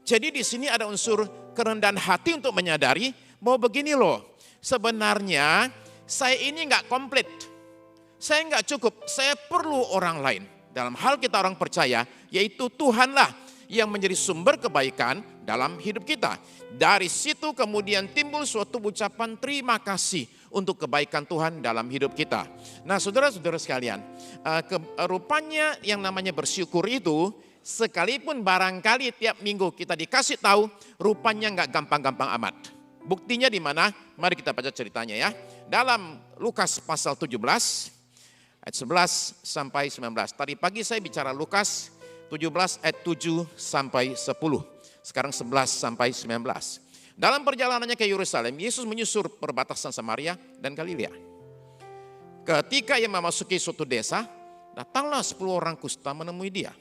Jadi di sini ada unsur kerendahan hati untuk menyadari bahwa begini loh, sebenarnya saya ini nggak komplit, saya nggak cukup, saya perlu orang lain. Dalam hal kita orang percaya, yaitu Tuhanlah yang menjadi sumber kebaikan dalam hidup kita. Dari situ kemudian timbul suatu ucapan terima kasih untuk kebaikan Tuhan dalam hidup kita. Nah saudara-saudara sekalian, rupanya yang namanya bersyukur itu, sekalipun barangkali tiap minggu kita dikasih tahu, rupanya nggak gampang-gampang amat. Buktinya di mana? Mari kita baca ceritanya ya. Dalam Lukas pasal 17, ayat 11 sampai 19. Tadi pagi saya bicara Lukas 17 ayat 7 sampai 10. Sekarang 11 sampai 19. Dalam perjalanannya ke Yerusalem, Yesus menyusur perbatasan Samaria dan Galilea. Ketika ia memasuki suatu desa, datanglah 10 orang kusta menemui dia.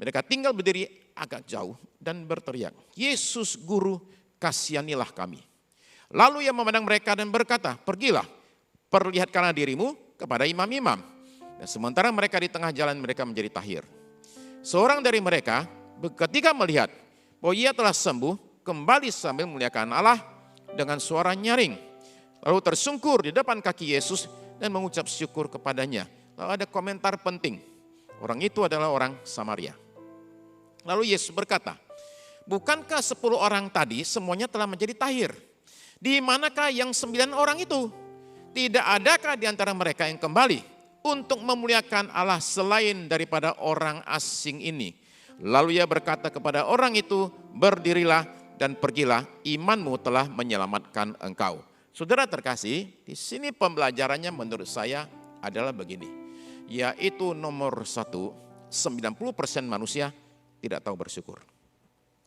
Mereka tinggal berdiri agak jauh dan berteriak, "Yesus Guru, kasihanilah kami." Lalu ia memandang mereka dan berkata, "Pergilah, perlihatkanlah dirimu kepada imam-imam." Dan sementara mereka di tengah jalan, mereka menjadi tahir. Seorang dari mereka ketika melihat bahwa ia telah sembuh, kembali sambil memuliakan Allah dengan suara nyaring. Lalu tersungkur di depan kaki Yesus dan mengucap syukur kepadanya. Lalu ada komentar penting. Orang itu adalah orang Samaria. Lalu Yesus berkata, "Bukankah 10 orang tadi semuanya telah menjadi tahir? Di manakah yang 9 orang itu? Tidak adakah di antara mereka yang kembali untuk memuliakan Allah selain daripada orang asing ini?" Lalu ia berkata kepada orang itu, "Berdirilah dan pergilah, imanmu telah menyelamatkan engkau." Saudara terkasih, di sini pembelajarannya menurut saya adalah begini. Yaitu nomor 1, 90% manusia tidak tahu bersyukur.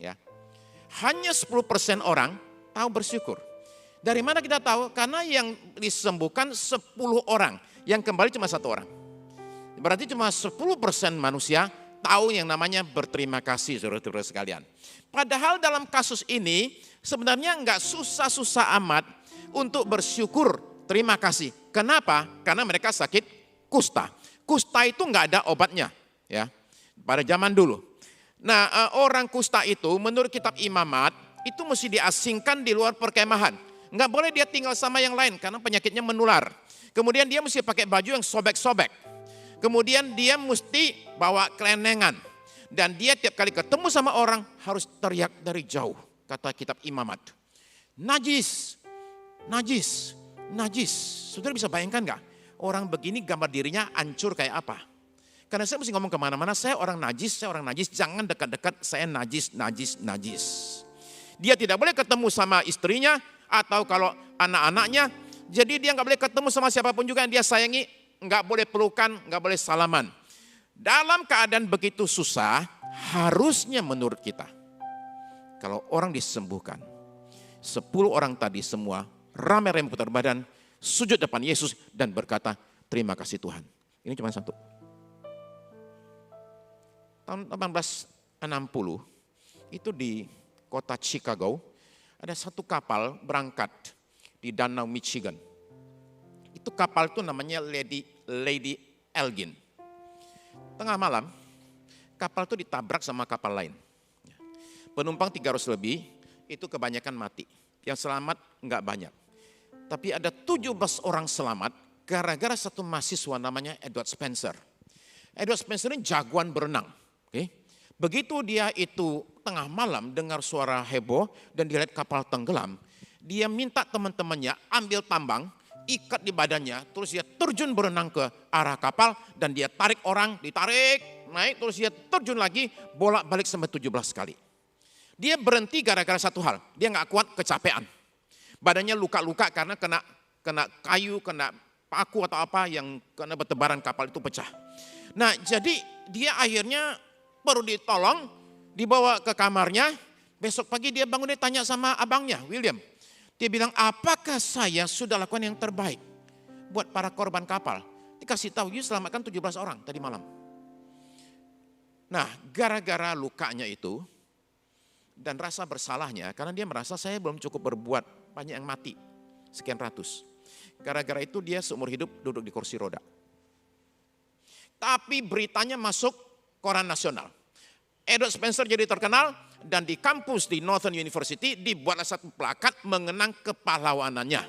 Ya. Hanya 10% orang tahu bersyukur. Dari mana kita tahu? Karena yang disembuhkan 10 orang, yang kembali cuma 1 orang. Berarti cuma 10% manusia tahu yang namanya berterima kasih, saudara-saudara sekalian. Padahal dalam kasus ini sebenarnya enggak susah-susah amat untuk bersyukur terima kasih. Kenapa? Karena mereka sakit kusta. Kusta itu enggak ada obatnya, ya. Pada zaman dulu. Nah, orang kusta itu menurut kitab Imamat itu mesti diasingkan di luar perkemahan. Enggak boleh dia tinggal sama yang lain karena penyakitnya menular. Kemudian dia mesti pakai baju yang sobek-sobek. Kemudian dia mesti bawa kelenengan. Dan dia tiap kali ketemu sama orang harus teriak dari jauh. Kata kitab Imamat. Najis, najis, najis. Saudara bisa bayangkan gak? Orang begini gambar dirinya hancur kayak apa? Karena saya mesti ngomong kemana-mana, saya orang najis, jangan dekat-dekat, saya najis, najis, najis. Dia tidak boleh ketemu sama istrinya atau kalau anak-anaknya. Jadi dia gak boleh ketemu sama siapapun juga yang dia sayangi. Nggak boleh pelukan, nggak boleh salaman. Dalam keadaan begitu susah, harusnya menurut kita, kalau orang disembuhkan, 10 orang tadi semua ramai-ramai putar badan, sujud depan Yesus dan berkata, "Terima kasih Tuhan." Ini cuma satu. Tahun 1860, itu di kota Chicago, ada satu kapal berangkat di Danau Michigan. Itu kapal itu namanya Lady Elgin. Tengah malam, kapal itu ditabrak sama kapal lain. Penumpang 300 lebih, itu kebanyakan mati. Yang selamat enggak banyak. Tapi ada 17 orang selamat gara-gara satu mahasiswa namanya Edward Spencer. Edward Spencer ini jagoan berenang. Begitu dia itu tengah malam dengar suara heboh dan dia lihat kapal tenggelam, dia minta teman-temannya ambil tambang, ikat di badannya, terus dia terjun berenang ke arah kapal dan dia tarik orang, ditarik, naik, terus dia terjun lagi, bolak-balik sampai 17 kali. Dia berhenti gara-gara satu hal, dia nggak kuat kecapean. Badannya luka-luka karena kena kayu, kena paku atau apa yang kena bertebaran kapal itu pecah. Nah jadi dia akhirnya perlu ditolong, dibawa ke kamarnya, besok pagi dia bangun, dia tanya sama abangnya, William. Dia bilang, "Apakah saya sudah lakukan yang terbaik buat para korban kapal?" Dikasih tahu, "You selamatkan 17 orang tadi malam." Nah, gara-gara lukanya itu dan rasa bersalahnya, karena dia merasa saya belum cukup berbuat, banyak yang mati. sekian ratus. Gara-gara itu dia seumur hidup duduk di kursi roda. Tapi beritanya masuk koran nasional. Edward Spencer jadi terkenal dan di kampus di Northern University dibuatlah satu plakat mengenang kepahlawanannya.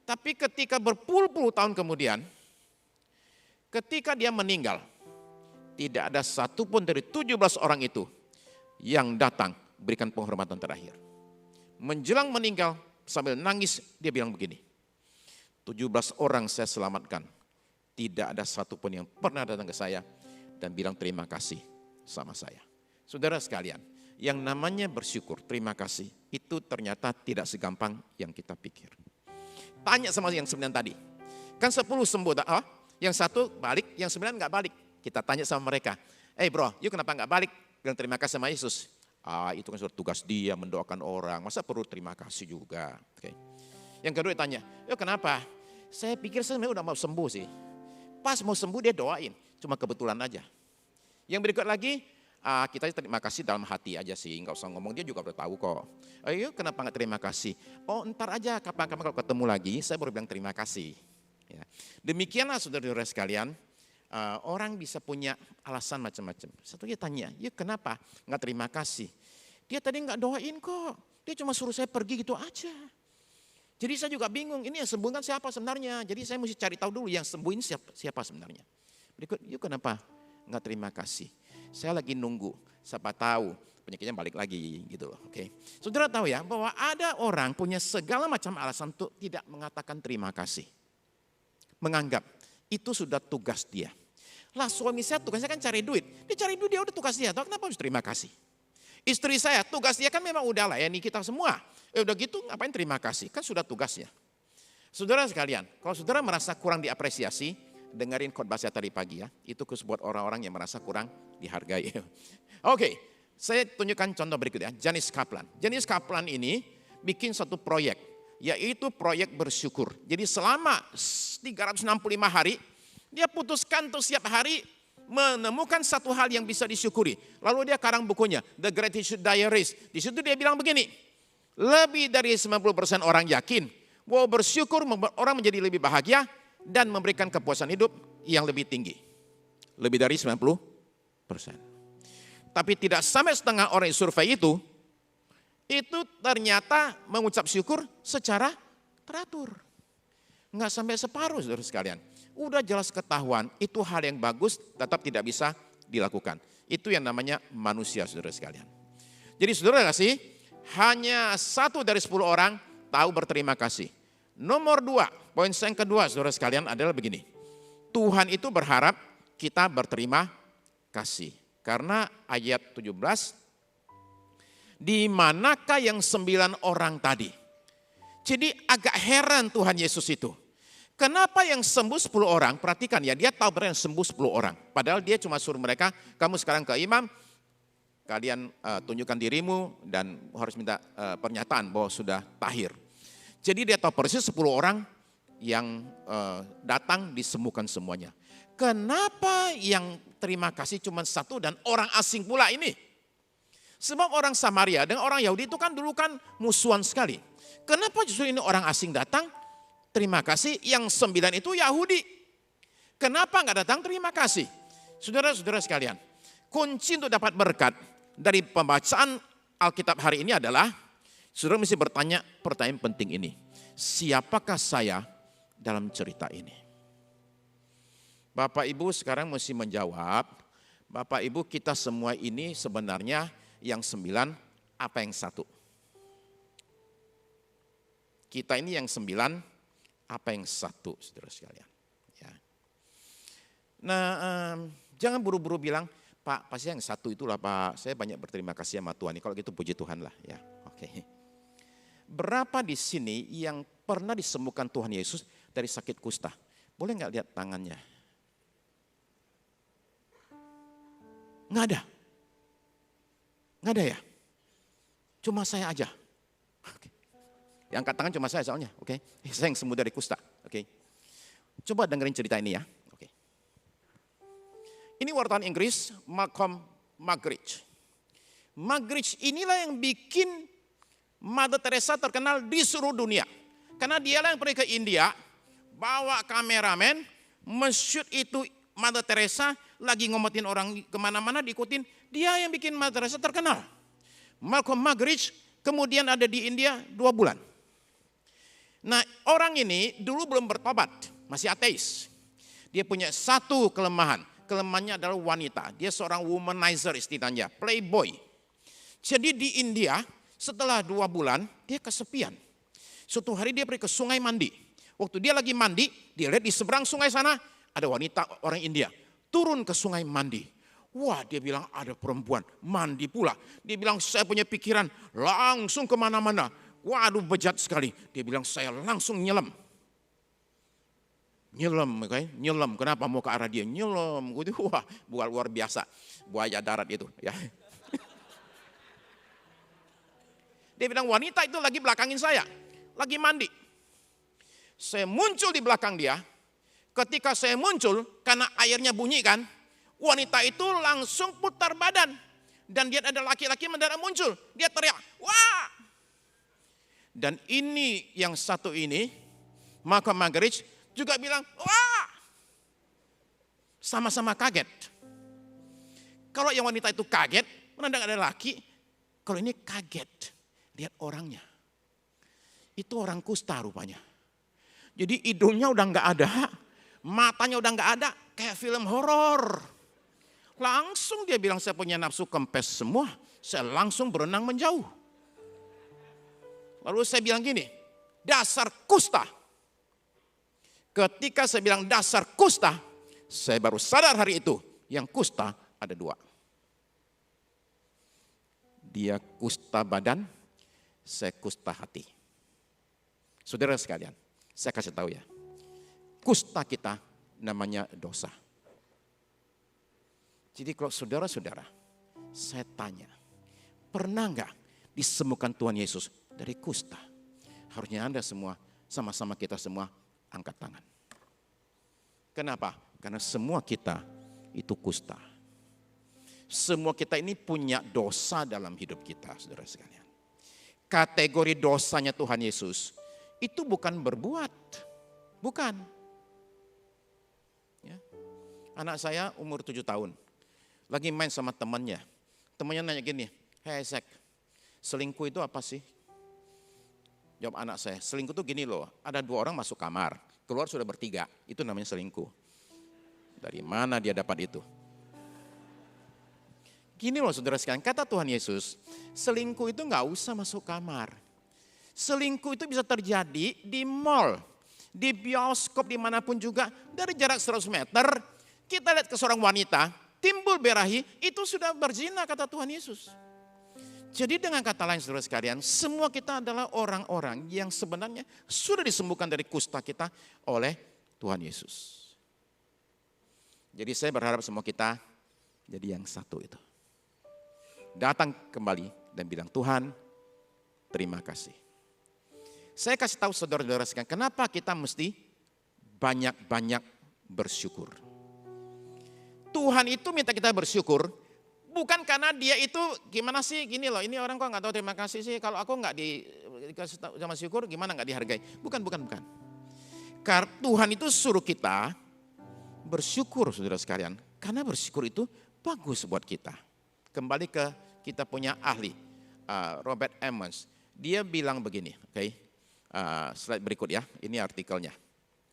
Tapi ketika berpuluh-puluh tahun kemudian, ketika dia meninggal, tidak ada satupun dari 17 orang itu yang datang berikan penghormatan terakhir. Menjelang meninggal sambil nangis dia bilang begini, 17 orang saya selamatkan, tidak ada satupun yang pernah datang ke saya dan bilang terima kasih sama saya. Saudara sekalian, yang namanya bersyukur, terima kasih, itu ternyata tidak segampang yang kita pikir. Tanya sama yang 9 tadi, kan 10 sembuh, yang 1 balik, yang 9 nggak balik. Kita tanya sama mereka, bro, you kenapa nggak balik? Bilang terima kasih sama Yesus. Itu kan sudah tugas dia mendoakan orang, masa perlu terima kasih juga. Okay. Yang kedua tanya, kenapa? Saya pikir saya udah mau sembuh sih. Pas mau sembuh dia doain, cuma kebetulan aja. Yang berikut lagi, kita terima kasih dalam hati aja sih, nggak usah ngomong, dia juga udah tahu kok. Ayo kenapa nggak terima kasih? Ntar aja kapan-kapan kalau ketemu lagi, saya baru bilang terima kasih. Ya. Demikianlah saudara-saudara sekalian, orang bisa punya alasan macam-macam. Satu dia tanya, kenapa nggak terima kasih? Dia tadi nggak doain kok, dia cuma suruh saya pergi gitu aja. Jadi saya juga bingung, ini yang sembuhkan siapa sebenarnya? Jadi saya mesti cari tahu dulu yang sembuhin siapa sebenarnya. Berikut, kenapa nggak terima kasih? Saya lagi nunggu, siapa tahu penyakitnya balik lagi gitu loh. Oke. Saudara tahu ya bahwa ada orang punya segala macam alasan untuk tidak mengatakan terima kasih. Menganggap itu sudah tugas dia. Lah suami saya tugasnya kan cari duit. Dia cari duit, dia udah tugas dia. Kenapa harus terima kasih? Istri saya tugas dia kan memang udah layani kita semua. Udah gitu ngapain terima kasih? Kan sudah tugasnya. Saudara sekalian, kalau saudara merasa kurang diapresiasi, dengerin khotbah saya tadi pagi ya. Itu khusus buat orang-orang yang merasa kurang dihargai. Oke, saya tunjukkan contoh berikut ya. Janice Kaplan. Janice Kaplan ini bikin satu proyek, yaitu proyek bersyukur. Jadi selama 365 hari, dia putuskan untuk setiap hari menemukan satu hal yang bisa disyukuri. Lalu dia karang bukunya, The Gratitude Diaries. Di situ dia bilang begini, lebih dari 90% orang yakin bahwa bersyukur membuat orang menjadi lebih bahagia dan memberikan kepuasan hidup yang lebih tinggi. Lebih dari 90%. Tapi tidak sampai setengah orang yang survei itu ternyata mengucap syukur secara teratur. Enggak sampai separuh saudara sekalian. Udah jelas ketahuan itu hal yang bagus tetap tidak bisa dilakukan. Itu yang namanya manusia saudara sekalian. Jadi saudara kasih, hanya 1 dari 10 orang tahu berterima kasih. Nomor 2, poin yang kedua saudara sekalian adalah begini. Tuhan itu berharap kita berterima kasih. Karena ayat 17, di manakah yang 9 orang tadi? Jadi agak heran Tuhan Yesus itu. Kenapa yang sembuh 10 orang, perhatikan ya, dia tahu benar yang sembuh 10 orang. Padahal dia cuma suruh mereka, kamu sekarang ke imam, kalian tunjukkan dirimu dan harus minta pernyataan bahwa sudah tahir. Jadi dia tahu persis 10 orang yang datang disembuhkan semuanya. Kenapa yang terima kasih cuma 1 dan orang asing pula ini? Sebab orang Samaria dengan orang Yahudi itu kan dulu kan musuhan sekali. Kenapa justru ini orang asing datang? Terima kasih, yang 9 itu Yahudi. Kenapa enggak datang terima kasih? Saudara-saudara sekalian, kunci untuk dapat berkat dari pembacaan Alkitab hari ini adalah, saudara mesti bertanya pertanyaan penting ini. Siapakah saya dalam cerita ini? Bapak Ibu sekarang mesti menjawab, Bapak Ibu kita semua ini sebenarnya yang 9, apa yang 1? Kita ini yang 9, apa yang 1, saudara sekalian. Ya. Nah, jangan buru-buru bilang, Pak, pasti yang 1 itulah Pak, saya banyak berterima kasih sama Tuhan. Kalau gitu puji Tuhan lah. Ya, oke. Berapa di sini yang pernah disembuhkan Tuhan Yesus dari sakit kusta? Boleh nggak lihat tangannya? Nggak ada. Nggak ada ya? Cuma saya aja. Yang angkat tangan cuma saya soalnya, oke. Saya yang sembuh dari kusta, oke. Coba dengerin cerita ini ya, oke. Ini wartawan Inggris, Malcolm Muggeridge. Muggeridge inilah yang bikin Mother Teresa terkenal di seluruh dunia. Karena dialah yang pergi ke India, bawa kameramen, men-shoot itu Mother Teresa, lagi ngomotin orang kemana-mana diikutin. Dia yang bikin Mother Teresa terkenal. Malcolm Muggeridge kemudian ada di India 2 bulan. Nah orang ini dulu belum bertobat, masih ateis. Dia punya satu kelemahan. Kelemahannya adalah wanita. Dia seorang womanizer istilahnya, playboy. Jadi di India setelah 2 bulan dia kesepian. Suatu hari dia pergi ke sungai mandi. Waktu dia lagi mandi, dia lihat di seberang sungai sana ada wanita orang India. Turun ke sungai mandi. Wah dia bilang ada perempuan mandi pula. Dia bilang saya punya pikiran langsung kemana-mana. Waduh bejat sekali. Dia bilang saya langsung nyelam. Nyelam. Kenapa mau ke arah dia? Nyelam. Wah, bukan luar biasa. Buaya darat itu. Ya. Dia bilang wanita itu lagi belakangin saya. Lagi mandi. Saya muncul di belakang dia. Ketika saya muncul, karena airnya bunyi kan. Wanita itu langsung putar badan. Dan dia ada laki-laki mendadak muncul. Dia teriak, wah. Dan ini yang satu ini, Malcolm Muggeridge juga bilang, wah. Sama-sama kaget. Kalau yang wanita itu kaget, mendadak ada laki. Kalau ini kaget, lihat orangnya. Itu orang kusta rupanya. Jadi hidungnya udah nggak ada, matanya udah nggak ada, kayak film horor. Langsung dia bilang saya punya nafsu kempes semua, saya langsung berenang menjauh. Lalu saya bilang gini, dasar kusta. Ketika saya bilang dasar kusta, saya baru sadar hari itu yang kusta ada 2. Dia kusta badan, saya kusta hati. Saudara sekalian, saya kasih tahu ya, kusta kita namanya dosa. Jadi kalau saudara-saudara, saya tanya, pernah nggak disembuhkan Tuhan Yesus dari kusta? Harusnya Anda semua, sama-sama kita semua angkat tangan. Kenapa? Karena semua kita itu kusta. Semua kita ini punya dosa dalam hidup kita, saudara sekalian. Kategori dosanya Tuhan Yesus itu bukan berbuat, bukan. Ya. Anak saya umur 7 tahun, lagi main sama temannya. Temannya nanya gini, hey Zek, selingkuh itu apa sih? Jawab anak saya, selingkuh itu gini loh, ada 2 orang masuk kamar, keluar sudah bertiga, itu namanya selingkuh. Dari mana dia dapat itu? Gini loh saudara sekalian, kata Tuhan Yesus, selingkuh itu gak usah masuk kamar. Selingkuh itu bisa terjadi di mall, di bioskop, dimanapun juga. Dari jarak 100 meter, kita lihat ke seorang wanita, timbul berahi, itu sudah berzina kata Tuhan Yesus. Jadi dengan kata lain saudara sekalian, semua kita adalah orang-orang yang sebenarnya sudah disembuhkan dari kusta kita oleh Tuhan Yesus. Jadi saya berharap semua kita jadi yang satu itu. Datang kembali dan bilang, Tuhan terima kasih. Saya kasih tahu saudara-saudara sekalian, kenapa kita mesti banyak-banyak bersyukur. Tuhan itu minta kita bersyukur, bukan karena dia itu gimana sih, gini loh, ini orang kok nggak tahu terima kasih sih, kalau aku nggak dikasih tahu sama syukur gimana nggak dihargai. Bukan. Karena Tuhan itu suruh kita bersyukur saudara sekalian, karena bersyukur itu bagus buat kita. Kembali ke kita punya ahli, Robert Emmons. Dia bilang begini, oke. Slide berikut ya, ini artikelnya.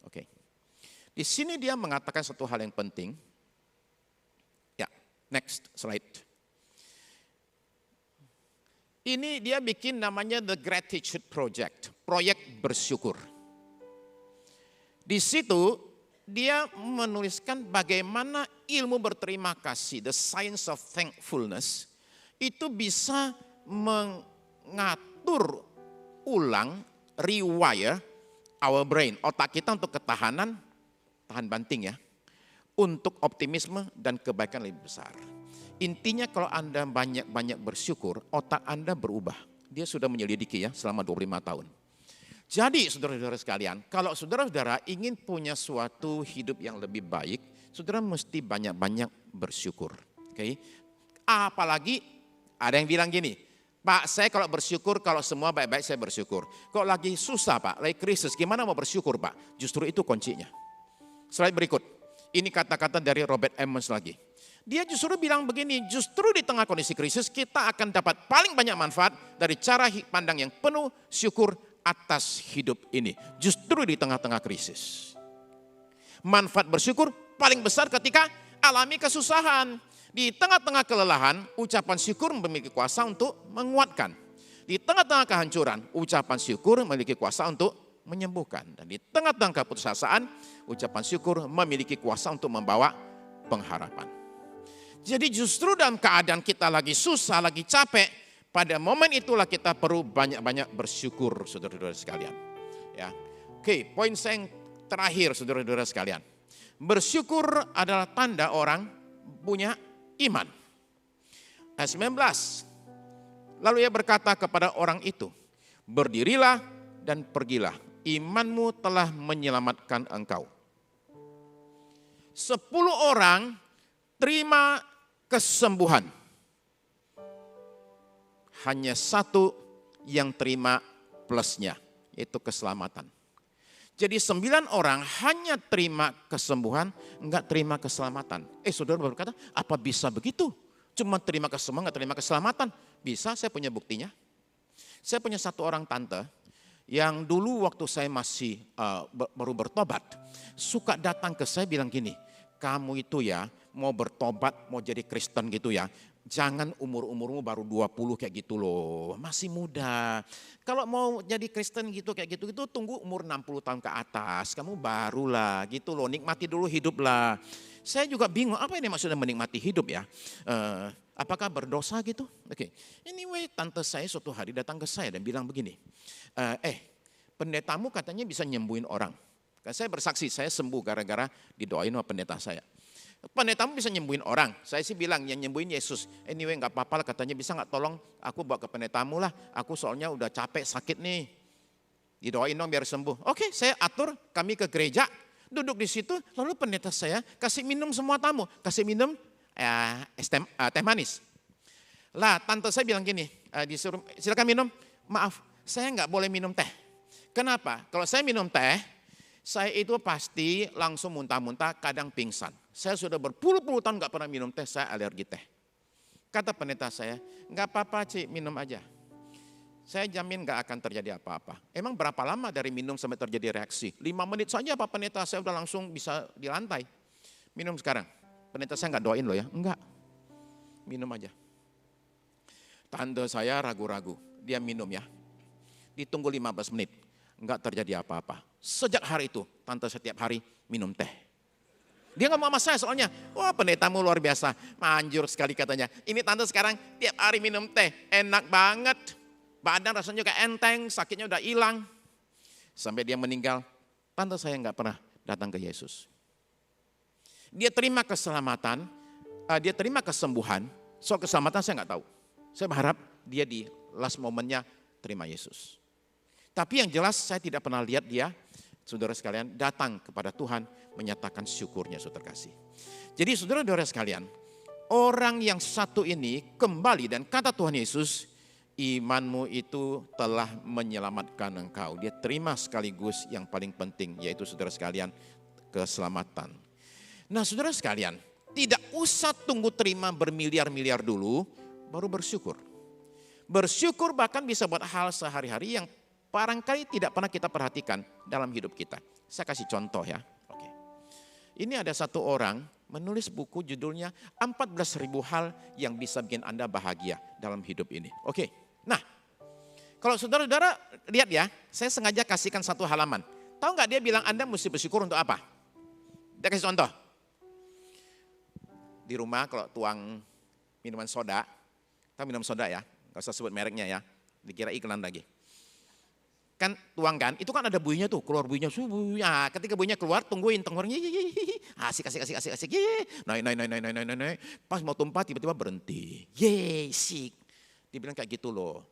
Oke. Di sini dia mengatakan satu hal yang penting. Ya, next slide. Ini dia bikin namanya The Gratitude Project, proyek bersyukur. Di situ dia menuliskan bagaimana ilmu berterima kasih, the science of thankfulness, itu bisa mengatur ulang, rewire our brain, otak kita untuk ketahanan, tahan banting ya, untuk optimisme dan kebaikan lebih besar. Intinya kalau Anda banyak-banyak bersyukur, otak Anda berubah. Dia sudah menyelidiki ya selama 25 tahun. Jadi saudara-saudara sekalian, kalau saudara-saudara ingin punya suatu hidup yang lebih baik, saudara mesti banyak-banyak bersyukur. Oke? Apalagi ada yang bilang gini, Pak, saya kalau bersyukur, kalau semua baik-baik saya bersyukur. Kok lagi susah Pak, lagi krisis, gimana mau bersyukur Pak? Justru itu kuncinya. Slide berikut, ini kata-kata dari Robert Emmons lagi. Dia justru bilang begini, justru di tengah kondisi krisis kita akan dapat paling banyak manfaat dari cara pandang yang penuh syukur atas hidup ini. Justru di tengah-tengah krisis. Manfaat bersyukur paling besar ketika alami kesusahan. Di tengah-tengah kelelahan, ucapan syukur memiliki kuasa untuk menguatkan. Di tengah-tengah kehancuran, ucapan syukur memiliki kuasa untuk menyembuhkan. Dan di tengah-tengah keputusasaan, ucapan syukur memiliki kuasa untuk membawa pengharapan. Jadi justru dalam keadaan kita lagi susah, lagi capek, pada momen itulah kita perlu banyak-banyak bersyukur, saudara-saudara sekalian. Ya, oke, poin saya yang terakhir, saudara-saudara sekalian. Bersyukur adalah tanda orang punya iman. Ayat 19. Lalu ia berkata kepada orang itu, berdirilah dan pergilah, imanmu telah menyelamatkan engkau. 10 orang terima kesembuhan. Hanya 1 yang terima plusnya, yaitu keselamatan. Jadi 9 orang hanya terima kesembuhan, enggak terima keselamatan. Saudara baru kata, apa bisa begitu? Cuma terima kesembuhan, enggak terima keselamatan. Bisa, saya punya buktinya. Saya punya 1 orang tante yang dulu waktu saya masih baru bertobat, suka datang ke saya bilang gini, kamu itu ya mau bertobat, mau jadi Kristen gitu ya, jangan umur-umurmu baru 20 kayak gitu loh, masih muda. Kalau mau jadi Kristen gitu kayak gitu, tunggu umur 60 tahun ke atas, kamu barulah gitu loh, nikmati dulu hidup lah. Saya juga bingung, apa ini maksudnya menikmati hidup ya? Apakah berdosa gitu? Oke. Anyway, tante saya suatu hari datang ke saya dan bilang begini, pendetamu katanya bisa nyembuhin orang. Kan saya bersaksi, saya sembuh gara-gara didoain sama pendeta saya. Pendetamu bisa nyembuhin orang. Saya sih bilang yang nyembuhin Yesus. Anyway gak apa-apa lah, katanya bisa gak tolong aku bawa ke pendetamu lah. Aku soalnya udah capek sakit nih. Didoain dong biar sembuh. Oke, saya atur kami ke gereja. Duduk di situ, lalu pendeta saya kasih minum semua tamu. Kasih minum teh manis. Lah tante saya bilang gini, disuruh silakan minum. Maaf, saya gak boleh minum teh. Kenapa? Kalau saya minum teh, saya itu pasti langsung muntah-muntah, kadang pingsan. Saya sudah berpuluh-puluh tahun gak pernah minum teh, saya alergi teh. Kata pendeta saya, gak apa-apa Cik, minum aja. Saya jamin gak akan terjadi apa-apa. Emang berapa lama dari minum sampai terjadi reaksi? 5 menit saja Pak Pendeta, saya udah langsung bisa di lantai. Minum sekarang. Pendeta saya gak doain loh ya, enggak. Minum aja. Tante saya ragu-ragu, dia minum ya. Ditunggu 15 menit, enggak terjadi apa-apa. Sejak hari itu, tante setiap hari minum teh. Dia gak mau sama saya soalnya, wah pendetamu luar biasa, manjur sekali katanya. Ini tante sekarang tiap hari minum teh, enak banget. Badan rasanya juga enteng, sakitnya udah hilang. Sampai dia meninggal, tante saya gak pernah datang ke Yesus. Dia terima keselamatan, dia terima kesembuhan, soal keselamatan saya gak tahu. Saya berharap dia di last momennya terima Yesus. Tapi yang jelas saya tidak pernah lihat dia, saudara sekalian, datang kepada Tuhan menyatakan syukurnya, saudara kasih. Jadi saudara-saudara sekalian, orang yang satu ini kembali dan kata Tuhan Yesus, imanmu itu telah menyelamatkan engkau. Dia terima sekaligus yang paling penting, yaitu saudara sekalian, keselamatan. Nah saudara sekalian, tidak usah tunggu terima bermiliar-miliar dulu, baru bersyukur. Bersyukur bahkan bisa buat hal sehari-hari yang barangkali tidak pernah kita perhatikan dalam hidup kita. Saya kasih contoh ya. Oke. Ini ada satu orang menulis buku judulnya 14.000 hal yang bisa bikin Anda bahagia dalam hidup ini. Oke. Nah, kalau saudara-saudara lihat ya, saya sengaja kasihkan satu halaman. Tahu nggak dia bilang Anda mesti bersyukur untuk apa? Dia kasih contoh. Di rumah kalau tuang minuman soda, tahu minum soda ya, nggak usah sebut mereknya ya, dikira iklan lagi. Kan tuang kan, itu kan ada bunyinya tuh, keluar bunyinya, ya, ketika bunyinya keluar, tungguin, asik, naik, pas mau tumpah tiba-tiba berhenti, sik. Dibilang kayak gitu loh,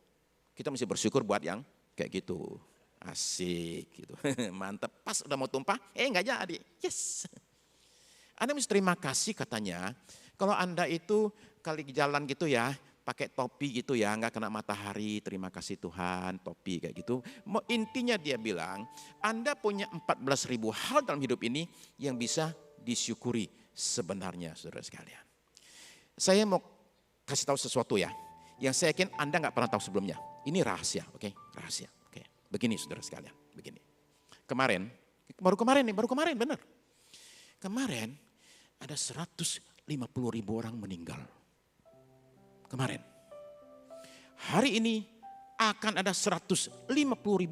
kita mesti bersyukur buat yang kayak gitu, asik gitu, mantap. Pas udah mau tumpah, nggak jadi, yes. Anda mesti terima kasih katanya, kalau Anda itu kali jalan gitu ya, pakai topi gitu ya, nggak kena matahari, terima kasih Tuhan, topi kayak gitu. Intinya dia bilang, Anda punya 14.000 hal dalam hidup ini yang bisa disyukuri sebenarnya, saudara sekalian. Saya mau kasih tahu sesuatu ya, yang saya yakin Anda nggak pernah tahu sebelumnya. Ini rahasia, oke? Rahasia, oke. Begini saudara sekalian, begini. Baru kemarin benar. Kemarin ada 150.000 orang meninggal. Kemarin. Hari ini akan ada 150.000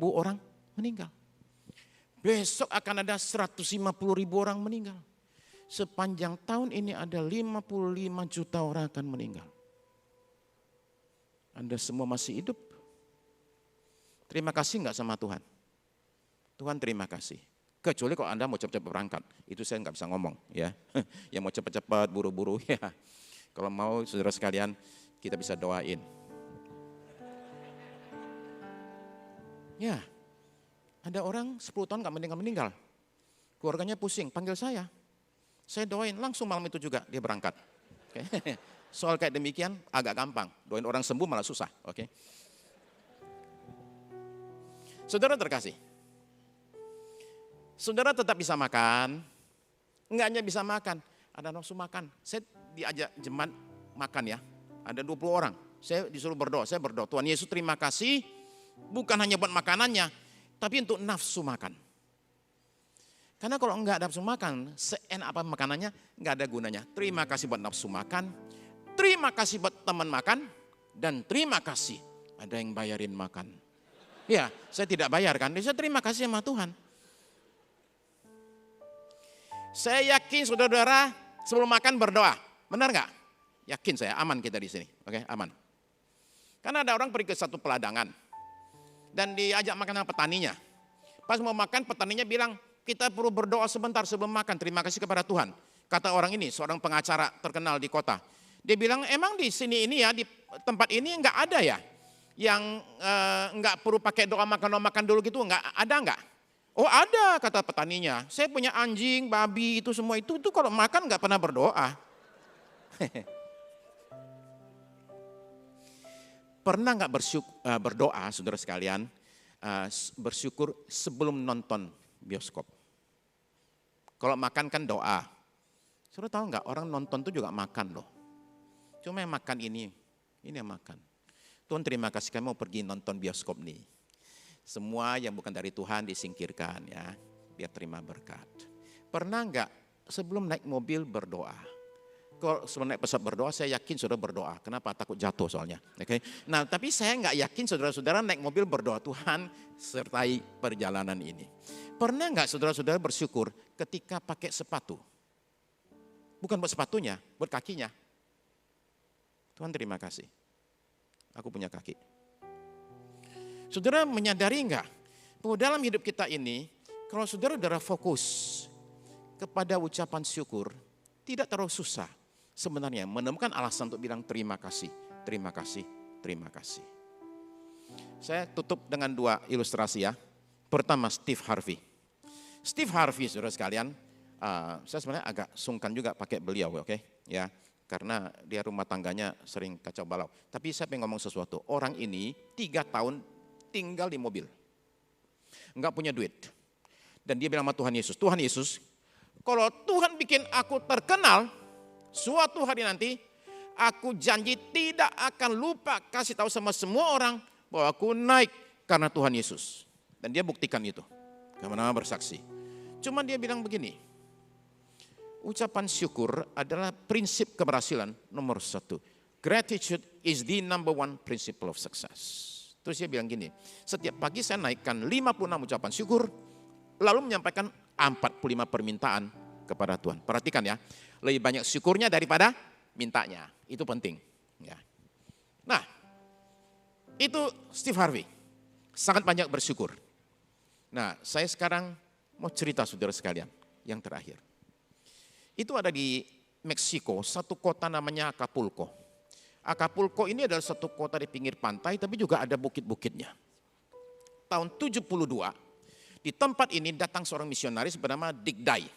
orang meninggal. Besok akan ada 150.000 orang meninggal. Sepanjang tahun ini ada 55 juta orang akan meninggal. Anda semua masih hidup. Terima kasih enggak sama Tuhan? Tuhan terima kasih. Kecuali kalau Anda mau cepat-cepat berangkat. Itu saya enggak bisa ngomong ya. Yang mau cepat-cepat, buru-buru ya. Kalau mau saudara sekalian kita bisa doain. Ya, ada orang 10 tahun enggak meninggal. Keluarganya pusing, panggil saya. Saya doain, langsung malam itu juga dia berangkat. Oke. Soal kayak demikian agak gampang. Doain orang sembuh malah susah. Oke. Saudara terkasih, saudara tetap bisa makan, enggak hanya bisa makan, ada nafsu makan. Saya diajak jemaat makan ya, ada 20 orang. Saya disuruh berdoa, saya berdoa, Tuhan Yesus terima kasih, bukan hanya buat makanannya, tapi untuk nafsu makan. Karena kalau enggak ada nafsu makan, seenak apa makanannya, enggak ada gunanya. Terima kasih buat nafsu makan, terima kasih buat teman makan, dan terima kasih ada yang bayarin makan. Ya, saya tidak bayar kan, saya terima kasih sama Tuhan. Saya yakin saudara-saudara sebelum makan berdoa, benar nggak? Yakin saya, aman kita di sini, oke, aman. Karena ada orang pergi ke satu peladangan dan diajak makan sama petaninya. Pas mau makan, petaninya bilang, kita perlu berdoa sebentar sebelum makan, terima kasih kepada Tuhan. Kata orang ini, seorang pengacara terkenal di kota. Dia bilang, emang di sini ini ya, di tempat ini nggak ada ya? Yang nggak perlu pakai doa makan dulu gitu, ada nggak? Oh ada, kata petaninya. Saya punya anjing, babi, itu semua itu kalau makan nggak pernah berdoa. Pernah nggak berdoa, saudara sekalian, bersyukur sebelum nonton bioskop? Kalau makan kan doa. Saudara tahu nggak, orang nonton tuh juga makan loh. Cuma yang makan ini yang makan. Tuhan terima kasih kami mau pergi nonton bioskop nih. Semua yang bukan dari Tuhan disingkirkan ya, biar terima berkat. Pernah enggak sebelum naik mobil berdoa? Kalau sebelum naik pesawat berdoa, saya yakin saudara berdoa. Kenapa? Takut jatuh soalnya. Oke. Nah tapi saya enggak yakin saudara-saudara naik mobil berdoa, Tuhan sertai perjalanan ini. Pernah enggak saudara-saudara bersyukur ketika pakai sepatu? Bukan buat sepatunya, buat kakinya. Tuhan terima kasih. Aku punya kaki. Saudara menyadari enggak bahwa dalam hidup kita ini, kalau saudara fokus kepada ucapan syukur, tidak terlalu susah sebenarnya menemukan alasan untuk bilang terima kasih, terima kasih, terima kasih. Saya tutup dengan 2 ilustrasi ya. Pertama Steve Harvey. Steve Harvey saudara sekalian, saya sebenarnya agak sungkan juga pakai beliau, oke? Ya. Karena dia rumah tangganya sering kacau balau. Tapi saya pengen ngomong sesuatu. Orang ini 3 tahun tinggal di mobil. Enggak punya duit. Dan dia bilang sama Tuhan Yesus, kalau Tuhan bikin aku terkenal, suatu hari nanti, aku janji tidak akan lupa kasih tahu sama semua orang bahwa aku naik karena Tuhan Yesus. Dan dia buktikan itu. Kemana bersaksi. Cuma dia bilang begini, ucapan syukur adalah prinsip keberhasilan nomor 1. Gratitude is the number 1 principle of success. Terus dia bilang gini, setiap pagi saya naikkan 56 ucapan syukur, lalu menyampaikan 45 permintaan kepada Tuhan. Perhatikan ya, lebih banyak syukurnya daripada mintanya. Itu penting. Ya. Nah, itu Steve Harvey. Sangat banyak bersyukur. Nah, saya sekarang mau cerita saudara sekalian yang terakhir. Itu ada di Meksiko, satu kota namanya Acapulco. Acapulco ini adalah satu kota di pinggir pantai, tapi juga ada bukit-bukitnya. Tahun 72, di tempat ini datang seorang misionaris bernama Dick Dye.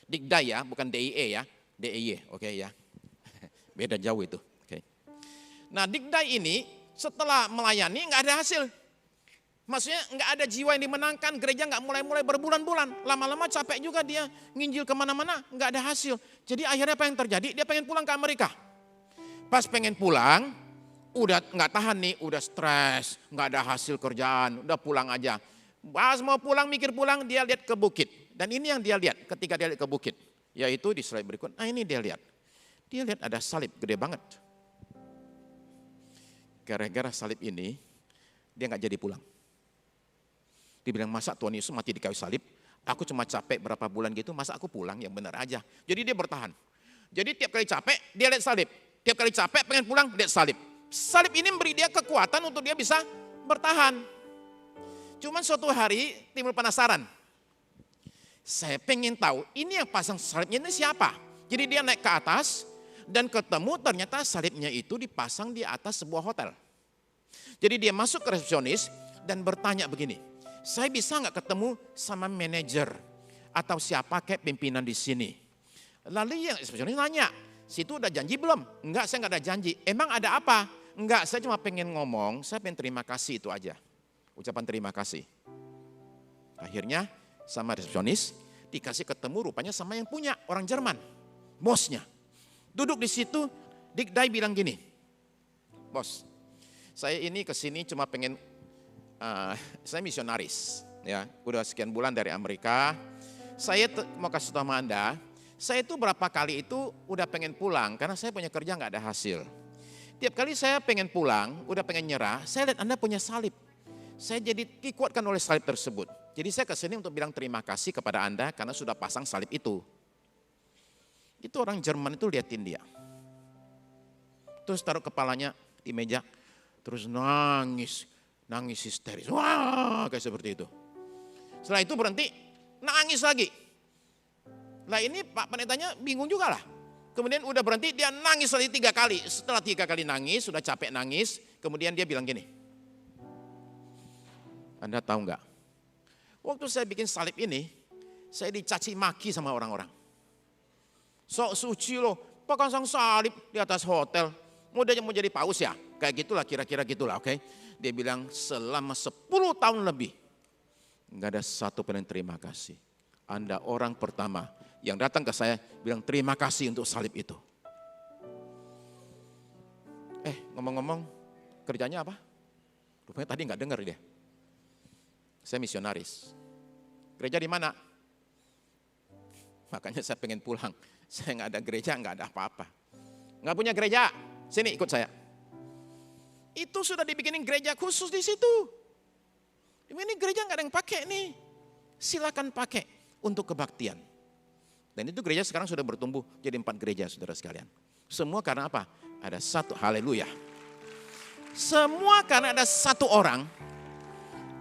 Dick Dye ya, bukan DIE ya, DIY, oke ya. Beda jauh itu. Okay. Nah, Digdai ini setelah melayani nggak ada hasil. Maksudnya nggak ada jiwa yang dimenangkan, gereja nggak mulai berbulan-bulan. Lama-lama capek juga dia nginjil kemana-mana, nggak ada hasil. Jadi akhirnya apa yang terjadi? Dia pengen pulang ke Amerika. Pas pengen pulang, udah nggak tahan nih, udah stres, nggak ada hasil kerjaan, udah pulang aja. Pas mau pulang, mikir pulang, dia lihat ke bukit. Dan ini yang dia lihat ketika dia lihat ke bukit. Yaitu di slide berikut, nah ini dia lihat. Dia lihat ada salib gede banget. Gara-gara salib ini, dia nggak jadi pulang. Dia bilang, masa Tuhan Yesus mati di kayu salib, aku cuma capek berapa bulan gitu, masa aku pulang, yang benar aja. Jadi dia bertahan. Jadi tiap kali capek, dia lihat salib. Tiap kali capek, pengen pulang, lihat salib. Salib ini memberi dia kekuatan untuk dia bisa bertahan. Cuman suatu hari timbul penasaran. Saya pengen tahu, ini yang pasang salibnya ini siapa? Jadi dia naik ke atas, dan ketemu ternyata salibnya itu dipasang di atas sebuah hotel. Jadi dia masuk ke resepsionis, dan bertanya begini, saya bisa nggak ketemu sama manajer atau siapa kayak pimpinan di sini? Lalu yang resepsionis nanya, situ udah janji belum? Enggak, saya nggak ada janji. Emang ada apa? Enggak, saya cuma pengen ngomong, saya pengen terima kasih itu aja. Ucapan terima kasih. Akhirnya sama resepsionis dikasih ketemu rupanya sama yang punya, orang Jerman, bosnya. Duduk di situ, Digdai bilang gini, bos, saya ini kesini cuma pengen saya misionaris, ya, udah sekian bulan dari Amerika. Saya mau kasih tahu sama Anda, saya itu berapa kali itu udah pengen pulang karena saya punya kerja nggak ada hasil. Tiap kali saya pengen pulang, udah pengen nyerah, saya lihat Anda punya salib. Saya jadi dikuatkan oleh salib tersebut. Jadi saya kesini untuk bilang terima kasih kepada Anda karena sudah pasang salib itu. Itu orang Jerman itu liatin dia. Terus taruh kepalanya di meja, terus nangis histeris, wah kayak seperti itu. Setelah itu berhenti, nangis lagi. Lah ini Pak Pendetanya bingung juga lah. Kemudian udah berhenti, dia nangis lagi 3 kali. Setelah 3 kali nangis, sudah capek nangis, kemudian dia bilang gini, Anda tahu nggak? Waktu saya bikin salib ini, saya dicaci maki sama orang-orang. Sok suci loh, pasang salib di atas hotel. Mau jadi paus ya? Kayak gitulah, kira-kira gitulah, oke? Dia bilang selama 10 tahun lebih, nggak ada satu pun yang terima kasih. Anda orang pertama yang datang ke saya bilang terima kasih untuk salib itu. Ngomong-ngomong, kerjanya apa? Rupanya tadi nggak dengar dia. Saya misionaris. Gereja di mana? Makanya saya pengen pulang. Saya nggak ada gereja, nggak ada apa-apa. Nggak punya gereja, sini ikut saya. Itu sudah dibikinin gereja khusus di situ. Ini gereja nggak ada yang pakai nih. Silakan pakai untuk kebaktian. Dan itu gereja sekarang sudah bertumbuh jadi 4 gereja, saudara sekalian. Semua karena apa? Ada satu, haleluya. Semua karena ada satu orang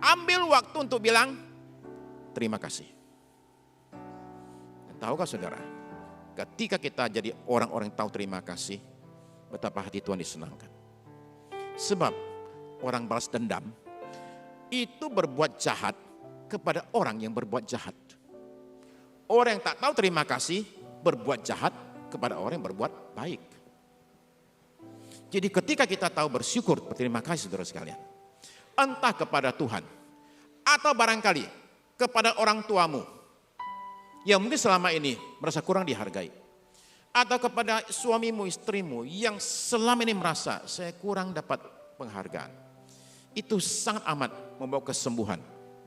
ambil waktu untuk bilang terima kasih. Dan tahukah saudara, ketika kita jadi orang-orang yang tahu terima kasih, betapa hati Tuhan disenangkan. Sebab orang balas dendam itu berbuat jahat kepada orang yang berbuat jahat. Orang yang tak tahu terima kasih berbuat jahat kepada orang yang berbuat baik. Jadi ketika kita tahu bersyukur, berterima kasih saudara sekalian. Entah kepada Tuhan atau barangkali kepada orang tuamu yang mungkin selama ini merasa kurang dihargai. Atau kepada suamimu, istrimu yang selama ini merasa saya kurang dapat penghargaan. Itu sangat amat membawa kesembuhan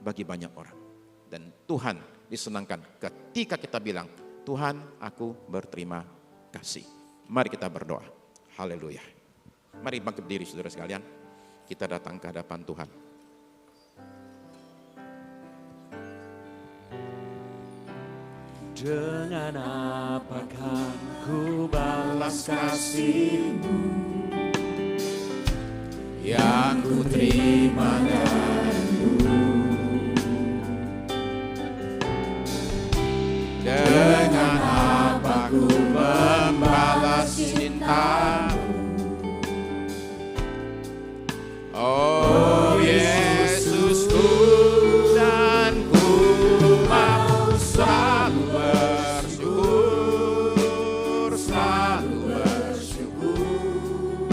bagi banyak orang. Dan Tuhan disenangkan ketika kita bilang, Tuhan aku berterima kasih. Mari kita berdoa. Haleluya. Mari bangkit berdiri saudara sekalian. Kita datang ke hadapan Tuhan. Dengan apakah ku balas kasih-Mu yang ku terima darimu? Dengan apa ku membalas cinta-Mu? Oh Yesusku, dan ku mau selalu bersyukur, selalu bersyukur.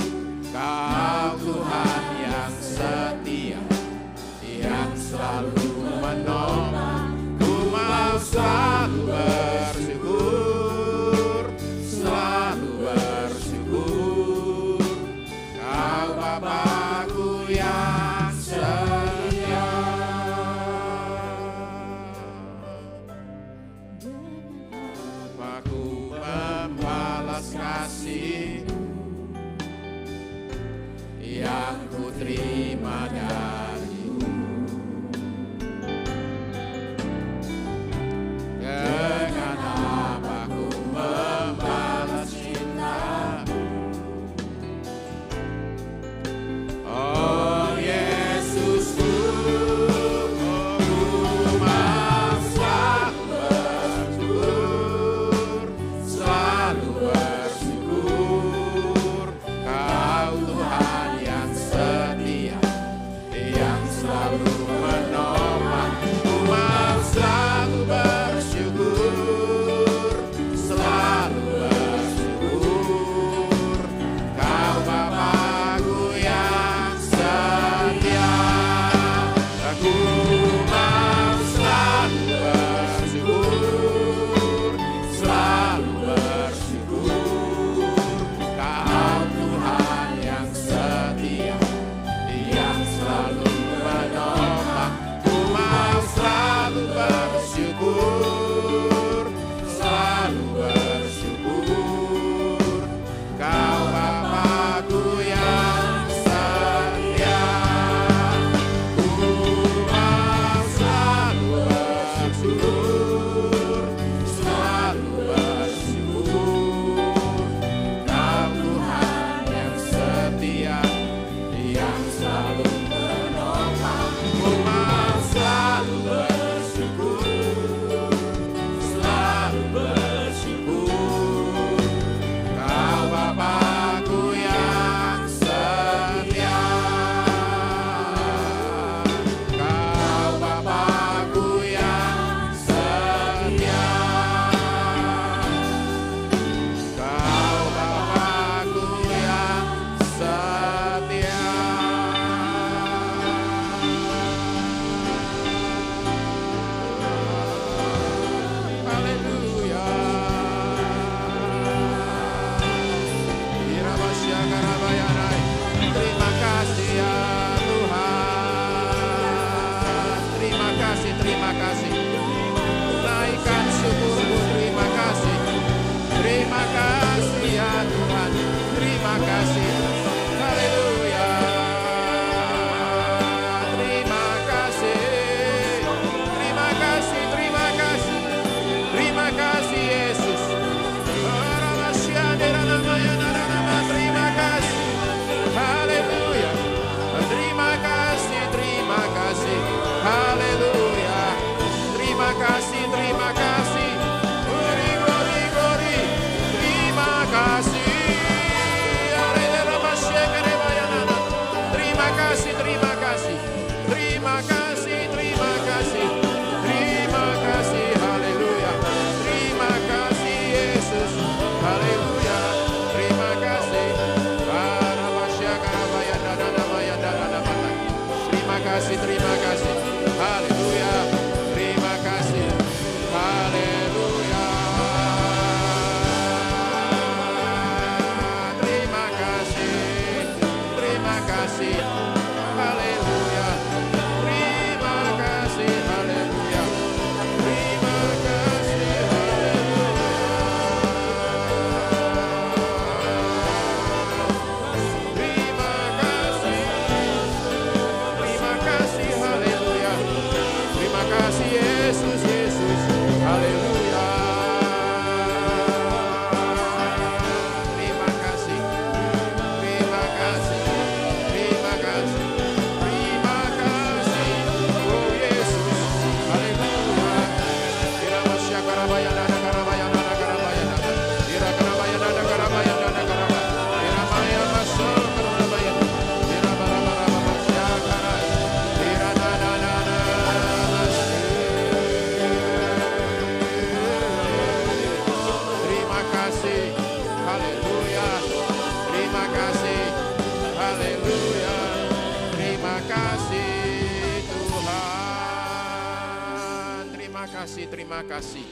kasih, terima kasih.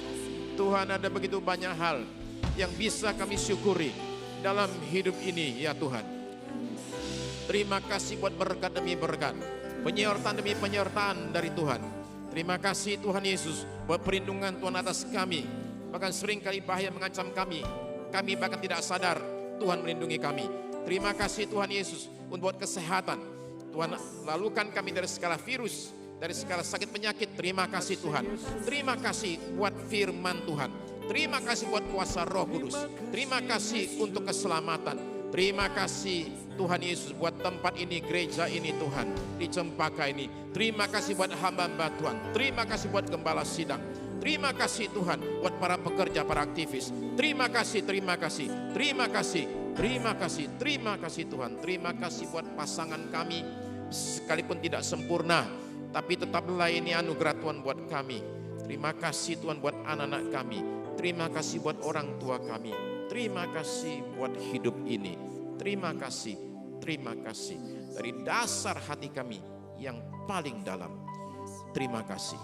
Tuhan, ada begitu banyak hal yang bisa kami syukuri dalam hidup ini ya Tuhan. Terima kasih buat berkat demi berkat, penyertaan demi penyertaan dari Tuhan. Terima kasih Tuhan Yesus buat perlindungan Tuhan atas kami. Bahkan seringkali bahaya mengancam kami bahkan tidak sadar Tuhan melindungi kami. Terima kasih Tuhan Yesus untuk buat kesehatan. Tuhan, lalukan kami dari segala virus, dari segala sakit penyakit. Terima kasih Tuhan. Terima kasih buat firman Tuhan. Terima kasih buat kuasa Roh Kudus. Terima kasih untuk keselamatan. Terima kasih Tuhan Yesus buat tempat ini, gereja ini Tuhan, di Cempaka ini. Terima kasih buat hamba-hamba Tuhan. Terima kasih buat gembala sidang. Terima kasih Tuhan buat para pekerja, para aktivis. Terima kasih, terima kasih, terima kasih, terima kasih, terima kasih Tuhan. Terima kasih buat pasangan kami, sekalipun tidak sempurna, tapi tetaplah ini anugerah Tuhan buat kami. Terima kasih Tuhan buat anak-anak kami. Terima kasih buat orang tua kami. Terima kasih buat hidup ini. Terima kasih, terima kasih. Dari dasar hati kami yang paling dalam. Terima kasih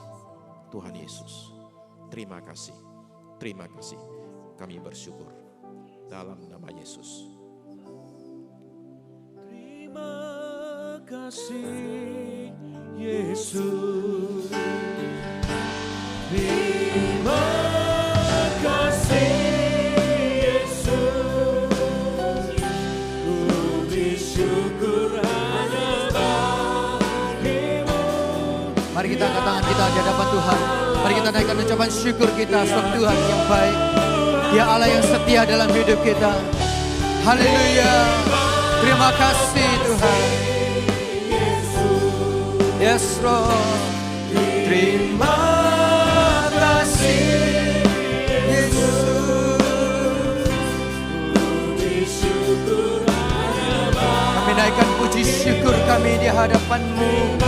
Tuhan Yesus. Terima kasih, terima kasih. Kami bersyukur dalam nama Yesus. Terima kasih Yesus. Terima kasih Yesus. Ku bersyukur hanya bagimu. Mari kita angkat tangan kita di hadapan Tuhan. Mari kita naikkan ucapan syukur kita sebab Tuhan yang baik. Dia Allah yang setia dalam hidup kita. Haleluya. Terima kasih Tuhan. Yes Lord. Terima kasih Yesus. Kami naikkan puji syukur kami di hadapan-Mu.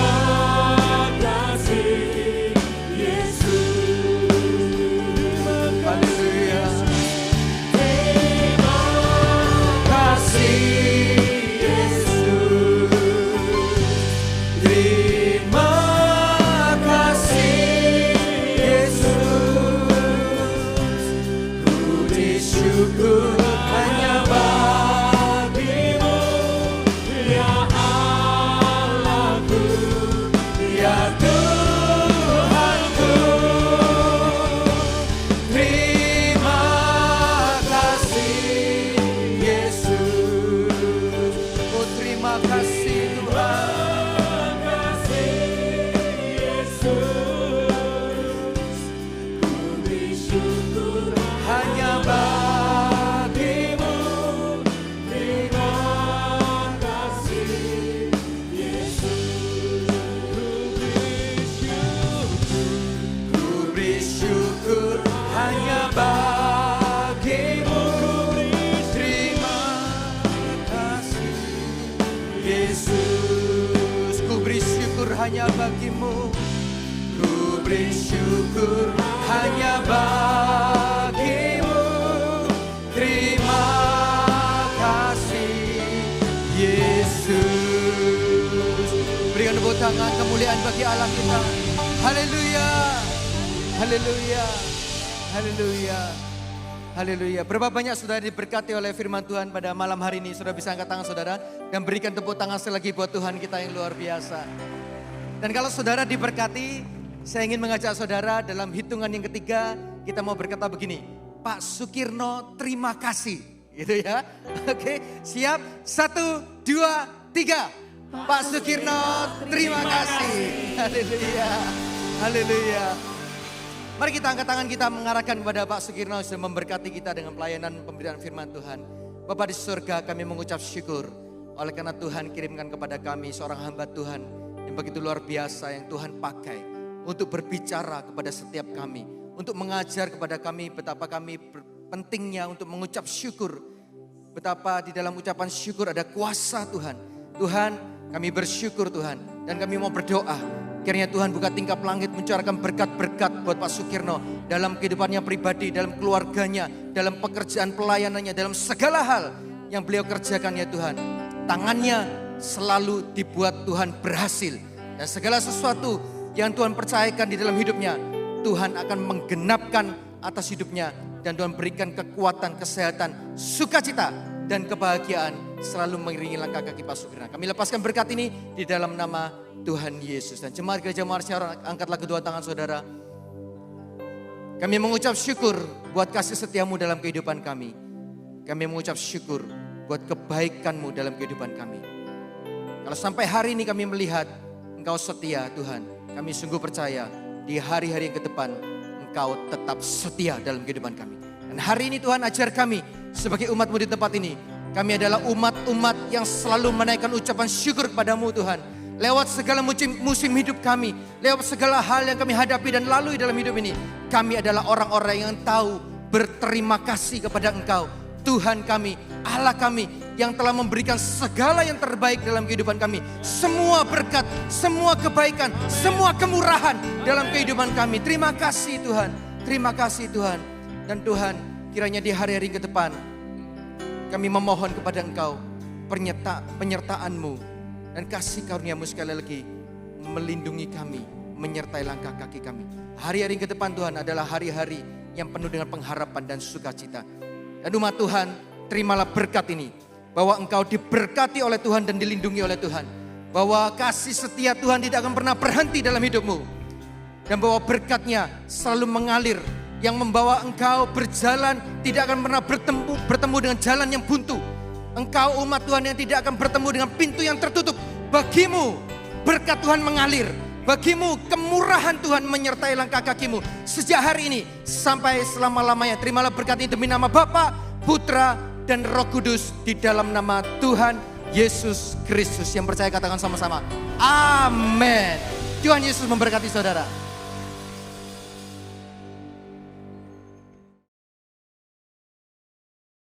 Hanya bagimu, ku beri syukur hanya bagimu. Terima kasih Yesus. Berikan tepuk tangan kemuliaan bagi Allah kita. Haleluya, haleluya, haleluya, haleluya. Berapa banyak saudara diberkati oleh firman Tuhan pada malam hari ini? Saudara bisa angkat tangan saudara dan berikan tepuk tangan sekali lagi buat Tuhan kita yang luar biasa. Dan kalau saudara diberkati, saya ingin mengajak saudara dalam hitungan yang ketiga, kita mau berkata begini, Pak Sukirno terima kasih, gitu ya. Oke, siap? 1, 2, 3. Pak Sukirno terima kasih. Haleluya, haleluya. Mari kita angkat tangan kita mengarahkan kepada Pak Sukirno yang memberkati kita dengan pelayanan pemberitaan firman Tuhan. Bapak di surga, kami mengucap syukur oleh karena Tuhan kirimkan kepada kami seorang hamba Tuhan yang begitu luar biasa yang Tuhan pakai untuk berbicara kepada setiap kami, untuk mengajar kepada kami betapa kami pentingnya untuk mengucap syukur, betapa di dalam ucapan syukur ada kuasa Tuhan. Tuhan, kami bersyukur Tuhan, dan kami mau berdoa kiranya Tuhan buka tingkap langit mencurahkan berkat-berkat buat Pak Sukirno dalam kehidupannya pribadi, dalam keluarganya, dalam pekerjaan pelayanannya, dalam segala hal yang beliau kerjakan ya Tuhan. Tangannya selalu dibuat Tuhan berhasil. Dan segala sesuatu yang Tuhan percayakan di dalam hidupnya, Tuhan akan menggenapkan atas hidupnya. Dan Tuhan berikan kekuatan, kesehatan, sukacita, dan kebahagiaan selalu mengiringi langkah kaki Pak Sugeng. Kami lepaskan berkat ini di dalam nama Tuhan Yesus. Dan jemaat gereja Marsyaron, angkatlah kedua tangan saudara. Kami mengucap syukur buat kasih setiamu dalam kehidupan kami. Kami mengucap syukur buat kebaikanmu dalam kehidupan kami. Kalau sampai hari ini kami melihat Engkau setia Tuhan, kami sungguh percaya di hari-hari yang ke depan Engkau tetap setia dalam kehidupan kami. Dan hari ini Tuhan ajar kami sebagai umat-Mu di tempat ini. Kami adalah umat-umat yang selalu menaikkan ucapan syukur kepadamu Tuhan. Lewat segala musim hidup kami, lewat segala hal yang kami hadapi dan lalui dalam hidup ini. Kami adalah orang-orang yang tahu berterima kasih kepada Engkau. Tuhan kami, Allah kami yang telah memberikan segala yang terbaik dalam kehidupan kami. Semua berkat, semua kebaikan, semua kemurahan dalam kehidupan kami. Terima kasih Tuhan, terima kasih Tuhan. Dan Tuhan, kiranya di hari-hari ke depan kami memohon kepada Engkau penyertaan-Mu dan kasih karunia-Mu sekali lagi melindungi kami, menyertai langkah kaki kami. Hari-hari ke depan Tuhan adalah hari-hari yang penuh dengan pengharapan dan sukacita. Dan umat Tuhan, terimalah berkat ini. Bahwa engkau diberkati oleh Tuhan dan dilindungi oleh Tuhan. Bahwa kasih setia Tuhan tidak akan pernah berhenti dalam hidupmu. Dan bahwa berkatnya selalu mengalir. Yang membawa engkau berjalan tidak akan pernah bertemu dengan jalan yang buntu. Engkau umat Tuhan yang tidak akan bertemu dengan pintu yang tertutup. Bagimu berkat Tuhan mengalir. Bagimu kemurahan Tuhan menyertai langkah kakimu. Sejak hari ini sampai selama-lamanya. Terimalah berkat ini demi nama Bapa, Putra, dan Roh Kudus. Di dalam nama Tuhan Yesus Kristus. Yang percaya katakan sama-sama. Amin. Tuhan Yesus memberkati saudara.